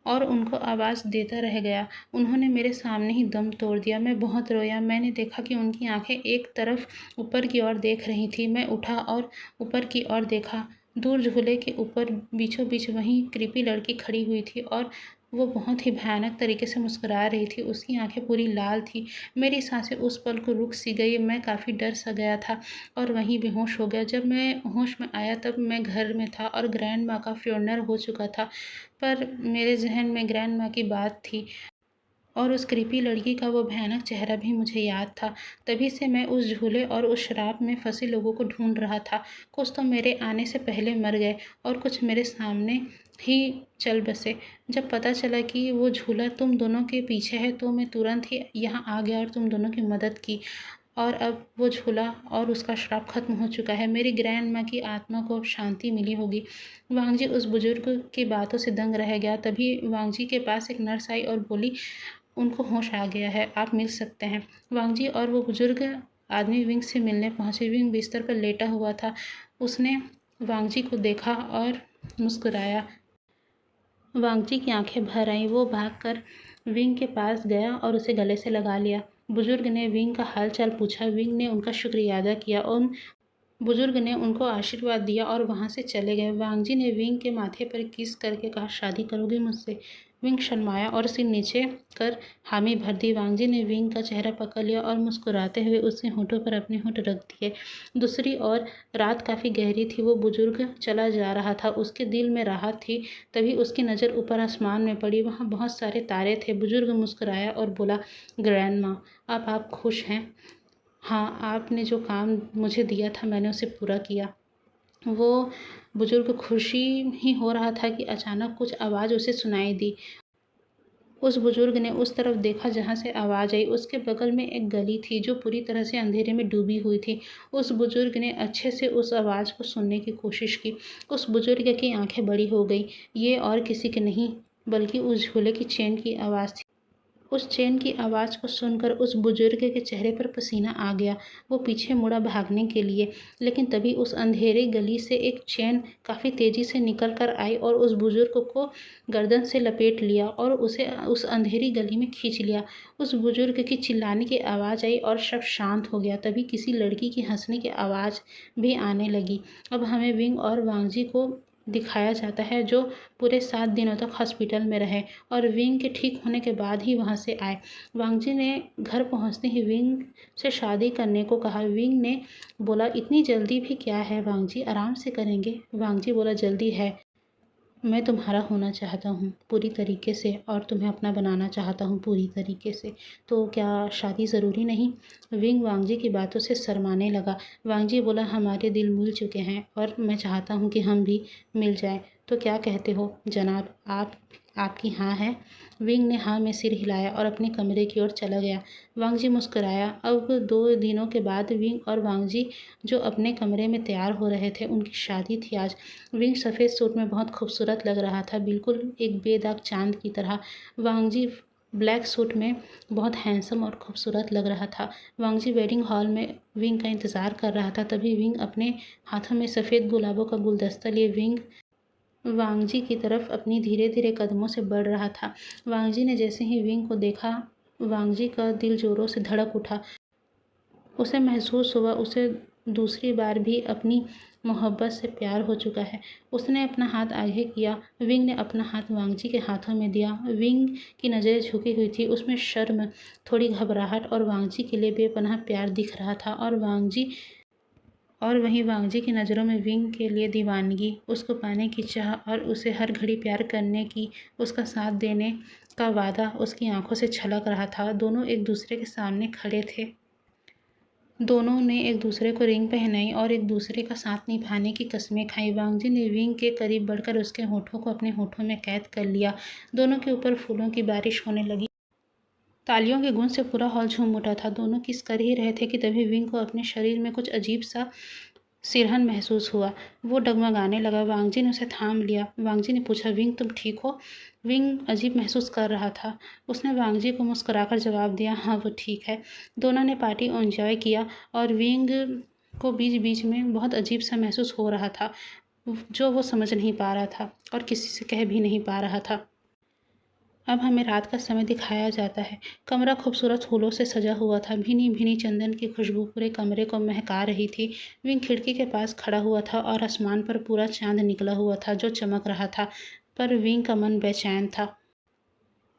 S1: और उनको आवाज़ देता रह गया। उन्होंने मेरे सामने ही दम तोड़ दिया। मैं बहुत रोया। मैंने देखा कि उनकी आंखें एक तरफ ऊपर की ओर देख रही थी। मैं उठा और ऊपर की ओर देखा। दूर झूले के ऊपर बीचों बीच वहीं क्रीपी लड़की खड़ी हुई थी और वो बहुत ही भयानक तरीके से मुस्कुरा रही थी। उसकी आंखें पूरी लाल थी। मेरी सांसें उस पल को रुक सी गई। मैं काफ़ी डर सा गया था और वहीं बेहोश हो गया। जब मैं होश में आया तब मैं घर में था और ग्रैंड माँ का फ्यूनरल हो चुका था। पर मेरे ज़हन में ग्रैंड माँ की बात थी और उस क्रीपी लड़की का वो भयानक चेहरा भी मुझे याद था। तभी से मैं उस झूले और उस शराब में फंसे लोगों को ढूंढ रहा था। कुछ तो मेरे आने से पहले मर गए और कुछ मेरे सामने ही चल बसे। जब पता चला कि वो झूला तुम दोनों के पीछे है तो मैं तुरंत ही यहाँ आ गया और तुम दोनों की मदद की। और अब वो झूला और उसका श्राप खत्म हो चुका है। मेरी ग्रैंड माँ की आत्मा को अब शांति मिली होगी। वांगजी उस बुजुर्ग की बातों से दंग रह गया। तभी वांगजी के पास एक नर्स आई और बोली, उनको होश आ गया है, आप मिल सकते हैं। वांगजी और वो बुजुर्ग आदमी विंग से मिलने पहुंचे। विंग बिस्तर पर लेटा हुआ था। उसने वांगजी को देखा और मुस्कुराया। वांगजी की आंखें भर आईं। वो भागकर विंग के पास गया और उसे गले से लगा लिया। बुजुर्ग ने विंग का हाल चाल पूछा। विंग ने उनका शुक्रिया अदा किया और बुजुर्ग ने उनको आशीर्वाद दिया और वहाँ से चले गए। वांगजी ने विंग के माथे पर किस करके कहा, शादी करोगे मुझसे? विंग शर्माया और सिर नीचे कर हामी भर दी। वांगजी ने विंग का चेहरा पकड़ लिया और मुस्कुराते हुए उसके होठों पर अपने होठ रख दिए। दूसरी ओर रात काफ़ी गहरी थी। वो बुजुर्ग चला जा रहा था। उसके दिल में राहत थी। तभी उसकी नज़र ऊपर आसमान में पड़ी। वहाँ बहुत सारे तारे थे। बुजुर्ग मुस्कुराया और बोला, ग्रैंड माँ, अब आप खुश हैं? हाँ, आपने जो काम मुझे दिया था मैंने उसे पूरा किया। वो बुजुर्ग खुशी ही हो रहा था कि अचानक कुछ आवाज़ उसे सुनाई दी। उस बुजुर्ग ने उस तरफ देखा जहाँ से आवाज़ आई। उसके बगल में एक गली थी जो पूरी तरह से अंधेरे में डूबी हुई थी। उस बुजुर्ग ने अच्छे से उस आवाज़ को सुनने की कोशिश की। उस बुजुर्ग की आंखें बड़ी हो गई। ये और किसी की नहीं बल्कि उस झूले की चेन की आवाज़ थी। उस चेन की आवाज़ को सुनकर उस बुजुर्ग के चेहरे पर पसीना आ गया। वो पीछे मुड़ा भागने के लिए, लेकिन तभी उस अंधेरी गली से एक चेन काफ़ी तेज़ी से निकल कर आई और उस बुजुर्ग को गर्दन से लपेट लिया और उसे उस अंधेरी गली में खींच लिया। उस बुजुर्ग की चिल्लाने की आवाज़ आई और सब शांत हो गया। तभी किसी लड़की की हंसने की आवाज़ भी आने लगी। अब हमें विंग और वांगजी को दिखाया जाता है जो पूरे 7 दिनों तक हॉस्पिटल में रहे और विंग के ठीक होने के बाद ही वहाँ से आए। वांगजी ने घर पहुँचते ही विंग से शादी करने को कहा। विंग ने बोला, इतनी जल्दी भी क्या है वांगजी, आराम से करेंगे। वांगजी बोला, जल्दी है। मैं तुम्हारा होना चाहता हूँ पूरी तरीके से और तुम्हें अपना बनाना चाहता हूँ पूरी तरीके से, तो क्या शादी ज़रूरी नहीं? विंग वांगजी की बातों से शर्माने लगा। वांगजी बोला, हमारे दिल मिल चुके हैं और मैं चाहता हूँ कि हम भी मिल जाएं। तो क्या कहते हो जनाब, आप आपकी हाँ है? विंग ने हाँ में सिर हिलाया और अपने कमरे की ओर चला गया। वांगजी मुस्कुराया। अब 2 दिनों के बाद विंग और वांगजी जो अपने कमरे में तैयार हो रहे थे, उनकी शादी थी आज। विंग सफ़ेद सूट में बहुत खूबसूरत लग रहा था, बिल्कुल एक बेदाग चाँद की तरह। वांगजी ब्लैक सूट में बहुत हैंडसम और खूबसूरत लग रहा था। वांगजी वेडिंग हॉल में विंग का इंतज़ार कर रहा था। तभी विंग अपने हाथों में सफ़ेद गुलाबों का गुलदस्ता लिए विंग वांगजी की तरफ अपनी धीरे-धीरे कदमों से बढ़ रहा था। वांगजी ने जैसे ही विंग को देखा, वांगजी का दिल ज़ोरों से धड़क उठा। उसे महसूस हुआ उसे दूसरी बार भी अपनी मोहब्बत से प्यार हो चुका है। उसने अपना हाथ आगे किया। विंग ने अपना हाथ वांगजी के हाथों में दिया। विंग की नज़रें झुकी हुई थी, उसमें शर्म, थोड़ी घबराहट और वांगजी के लिए बेपनाह प्यार दिख रहा था। और वहीं वांगजी की नज़रों में विंग के लिए दीवानगी, उसको पाने की चाह और उसे हर घड़ी प्यार करने की, उसका साथ देने का वादा उसकी आंखों से छलक रहा था। दोनों एक दूसरे के सामने खड़े थे। दोनों ने एक दूसरे को रिंग पहनाई और एक दूसरे का साथ निभाने की कस्में खाई। वांगजी ने विंग के करीब बढ़कर उसके होठों को अपने होठों में कैद कर लिया। दोनों के ऊपर फूलों की बारिश होने लगी। तालियों के गूंज से पूरा हॉल झूम उठा था। दोनों किस कर ही रहे थे कि तभी विंग को अपने शरीर में कुछ अजीब सा सिरहन महसूस हुआ। वो डगमगाने लगा। वांगजी ने उसे थाम लिया। वांगजी ने पूछा, विंग तुम ठीक हो? विंग अजीब महसूस कर रहा था। उसने वांगजी को मुस्कुराकर जवाब दिया, हाँ वो ठीक है। दोनों ने पार्टी एंजॉय किया और विंग को बीच बीच में बहुत अजीब सा महसूस हो रहा था, जो वो समझ नहीं पा रहा था और किसी से कह भी नहीं पा रहा था। अब हमें रात का समय दिखाया जाता है। कमरा खूबसूरत फूलों से सजा हुआ था। भीनी भीनी चंदन की खुशबू पूरे कमरे को महका रही थी। विंग खिड़की के पास खड़ा हुआ था और आसमान पर पूरा चांद निकला हुआ था जो चमक रहा था, पर विंग का मन बेचैन था।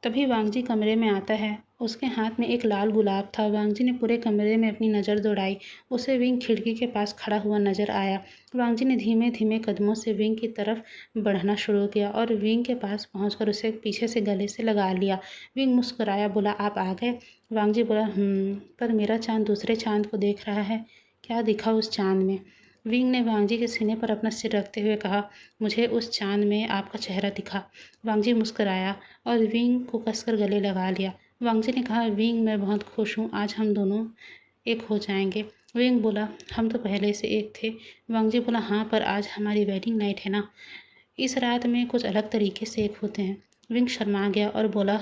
S1: तभी वांगजी कमरे में आता है। उसके हाथ में एक लाल गुलाब था। वांगजी ने पूरे कमरे में अपनी नज़र दौड़ाई। उसे विंग खिड़की के पास खड़ा हुआ नजर आया। वांगजी ने धीमे धीमे कदमों से विंग की तरफ बढ़ना शुरू किया और विंग के पास पहुंचकर उसे पीछे से गले से लगा लिया। विंग मुस्कुराया, बोला, आप आ गए? वांगजी बोला, पर मेरा चाँद दूसरे चाँद को देख रहा है। क्या दिखा उस चाँद में? विंग ने वांगजी के सीने पर अपना सिर रखते हुए कहा, मुझे उस चाँद में आपका चेहरा दिखा। वांगजी मुस्कुराया और विंग को कसकर गले लगा लिया। वांगजी ने कहा, विंग मैं बहुत खुश हूँ, आज हम दोनों एक हो जाएंगे। विंग बोला, हम तो पहले से एक थे। वांगजी बोला, हाँ पर आज हमारी वेडिंग नाइट है ना, इस रात में कुछ अलग तरीके से एक होते हैं। विंग शर्मा गया और बोला,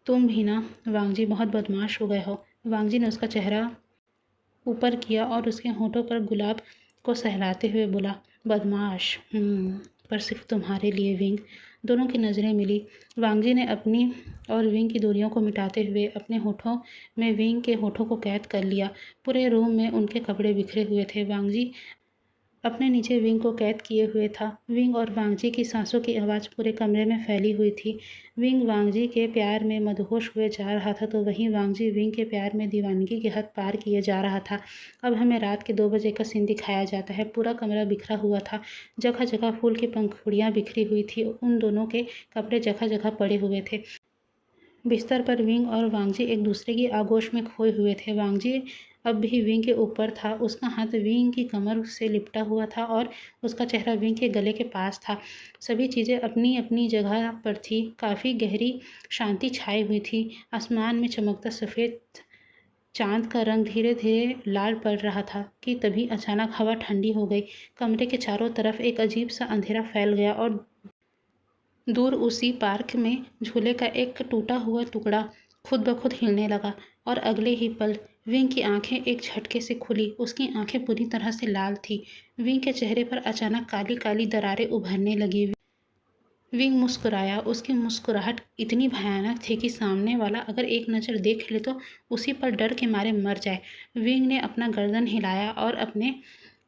S1: तुम भी ना वांगजी बहुत बदमाश हो गए हो। वांगजी ने उसका चेहरा ऊपर किया और उसके होठों पर गुलाब को सहलाते हुए बोला, बदमाश, पर सिर्फ तुम्हारे लिए विंग। दोनों की नज़रें मिली। वांगजी ने अपनी और विंग की दूरियों को मिटाते हुए अपने होठों में विंग के होठों को कैद कर लिया। पूरे रूम में उनके कपड़े बिखरे हुए थे। वांगजी अपने नीचे विंग को कैद किए हुए था। विंग और वांगजी की सांसों की आवाज़ पूरे कमरे में फैली हुई थी। विंग वांगजी के प्यार में मदहोश हुए जा रहा था, तो वहीं वांगजी विंग के प्यार में दीवानगी की हद पार किए जा रहा था। अब हमें रात के 2 बजे का सीन दिखाया जाता है। पूरा कमरा बिखरा हुआ था। जगह जगह फूल की पंखुड़ियाँ बिखरी हुई थी। उन दोनों के कपड़े जगह जगह पड़े हुए थे। बिस्तर पर विंग और वांगजी एक दूसरे की आगोश में खोए हुए थे। वांगजी अब भी विंग के ऊपर था। उसका हाथ विंग की कमर से लिपटा हुआ था और उसका चेहरा विंग के गले के पास था। सभी चीज़ें अपनी अपनी जगह पर थी। काफ़ी गहरी शांति छाई हुई थी। आसमान में चमकता सफ़ेद चाँद का रंग धीरे धीरे लाल पड़ रहा था कि तभी अचानक हवा ठंडी हो गई। कमरे के चारों तरफ एक अजीब सा अंधेरा फैल गया और दूर उसी पार्क में झूले का एक टूटा हुआ टुकड़ा खुद ब खुद हिलने लगा और अगले ही पल विंग की आंखें एक झटके से खुली। उसकी आंखें पूरी तरह से लाल थी। विंग के चेहरे पर अचानक काली काली दरारें उभरने लगी। विंग मुस्कुराया। उसकी मुस्कुराहट इतनी भयानक थी कि सामने वाला अगर एक नज़र देख ले तो उसी पर डर के मारे मर जाए। विंग ने अपना गर्दन हिलाया और अपने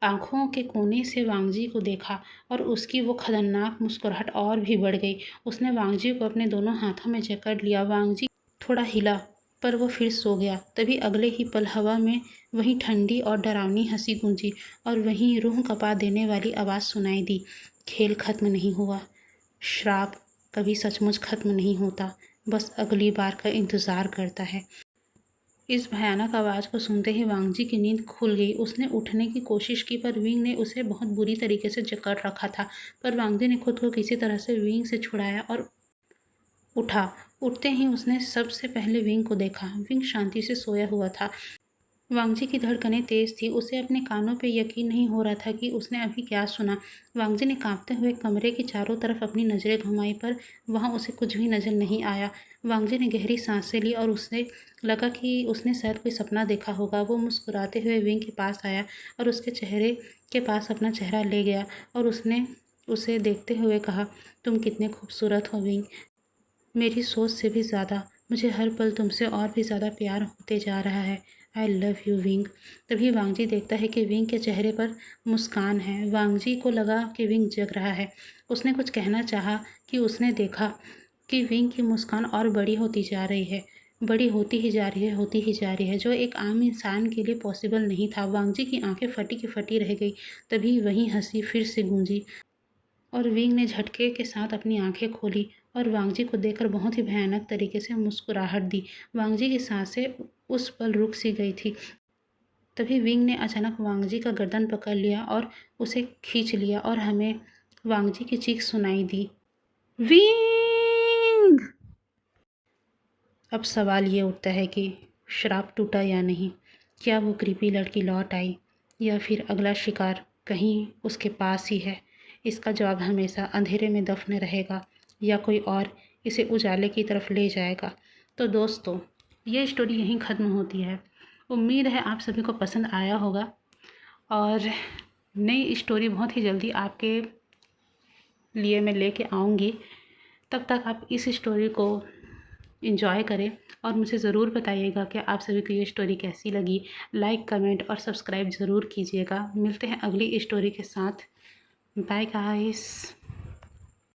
S1: आंखों के कोने से वांगजी को देखा और उसकी वो खतरनाक मुस्कुराहट और भी बढ़ गई। उसने वांगजी को अपने दोनों हाथों में जकड़ लिया। वांगजी थोड़ा हिला, पर वो फिर सो गया। तभी अगले ही पल हवा में वही ठंडी और डरावनी हंसी गूंजी और वहीं रूह कँपा देने वाली आवाज़ सुनाई दी, खेल खत्म नहीं हुआ, श्राप कभी सचमुच खत्म नहीं होता, बस अगली बार का इंतज़ार करता है। इस भयानक आवाज़ को सुनते ही वांगजी की नींद खुल गई। उसने उठने की कोशिश की पर विंग ने उसे बहुत बुरी तरीके से जकड़ रखा था। पर वांगजी ने खुद को किसी तरह से विंग से छुड़ाया और उठा। उठते ही उसने सबसे पहले विंग को देखा। विंग शांति से सोया हुआ था। वांगजी की धड़कनें तेज थी। उसे अपने कानों पे यकीन नहीं हो रहा था कि उसने अभी क्या सुना। वांगजी ने कांपते हुए कमरे के चारों तरफ अपनी नज़रें घुमाई, पर वहाँ उसे कुछ भी नज़र नहीं आया। वांगजी ने गहरी सांसें ली और उसे लगा कि उसने शायद कोई सपना देखा होगा। वो मुस्कुराते हुए विंग के पास आया और उसके चेहरे के पास अपना चेहरा ले गया और उसने उसे देखते हुए कहा, तुम कितने खूबसूरत हो विंग। मेरी सोच से भी ज़्यादा। मुझे हर पल तुमसे और भी ज़्यादा प्यार होते जा रहा है। I love you wing. तभी वांगजी देखता है कि विंग के चेहरे पर मुस्कान है। वांगजी को लगा कि विंग जग रहा है। उसने कुछ कहना चाहा कि उसने देखा कि विंग की मुस्कान और बड़ी होती जा रही है। बड़ी होती ही जा रही है, होती ही जा रही है, जो एक आम इंसान के लिए पॉसिबल नहीं था। वांगजी की आंखें फटी की फटी रह गई। तभी वही हंसी फिर से गूंजी और विंग ने झटके के साथ अपनी आंखें खोली और वांगजी को देखकर बहुत ही भयानक तरीके से मुस्कुराहट दी। वांगजी की सांसें उस पल रुक सी गई थी। तभी विंग ने अचानक वांगजी का गर्दन पकड़ लिया और उसे खींच लिया और हमें वांगजी की चीख सुनाई दी, विंग। अब सवाल ये उठता है कि श्राप टूटा या नहीं। क्या वो क्रीपी लड़की लौट आई या फिर अगला शिकार कहीं उसके पास ही है। इसका जवाब हमेशा अंधेरे में दफन रहेगा या कोई और इसे उजाले की तरफ ले जाएगा। तो दोस्तों, ये स्टोरी यहीं ख़त्म होती है। उम्मीद है आप सभी को पसंद आया होगा और नई स्टोरी बहुत ही जल्दी आपके लिए मैं लेके आऊँगी। तब तक आप इस स्टोरी को एंजॉय करें और मुझे ज़रूर बताइएगा कि आप सभी को ये स्टोरी कैसी लगी। लाइक, कमेंट और सब्सक्राइब ज़रूर कीजिएगा। मिलते हैं अगली स्टोरी के साथ। Bye guys.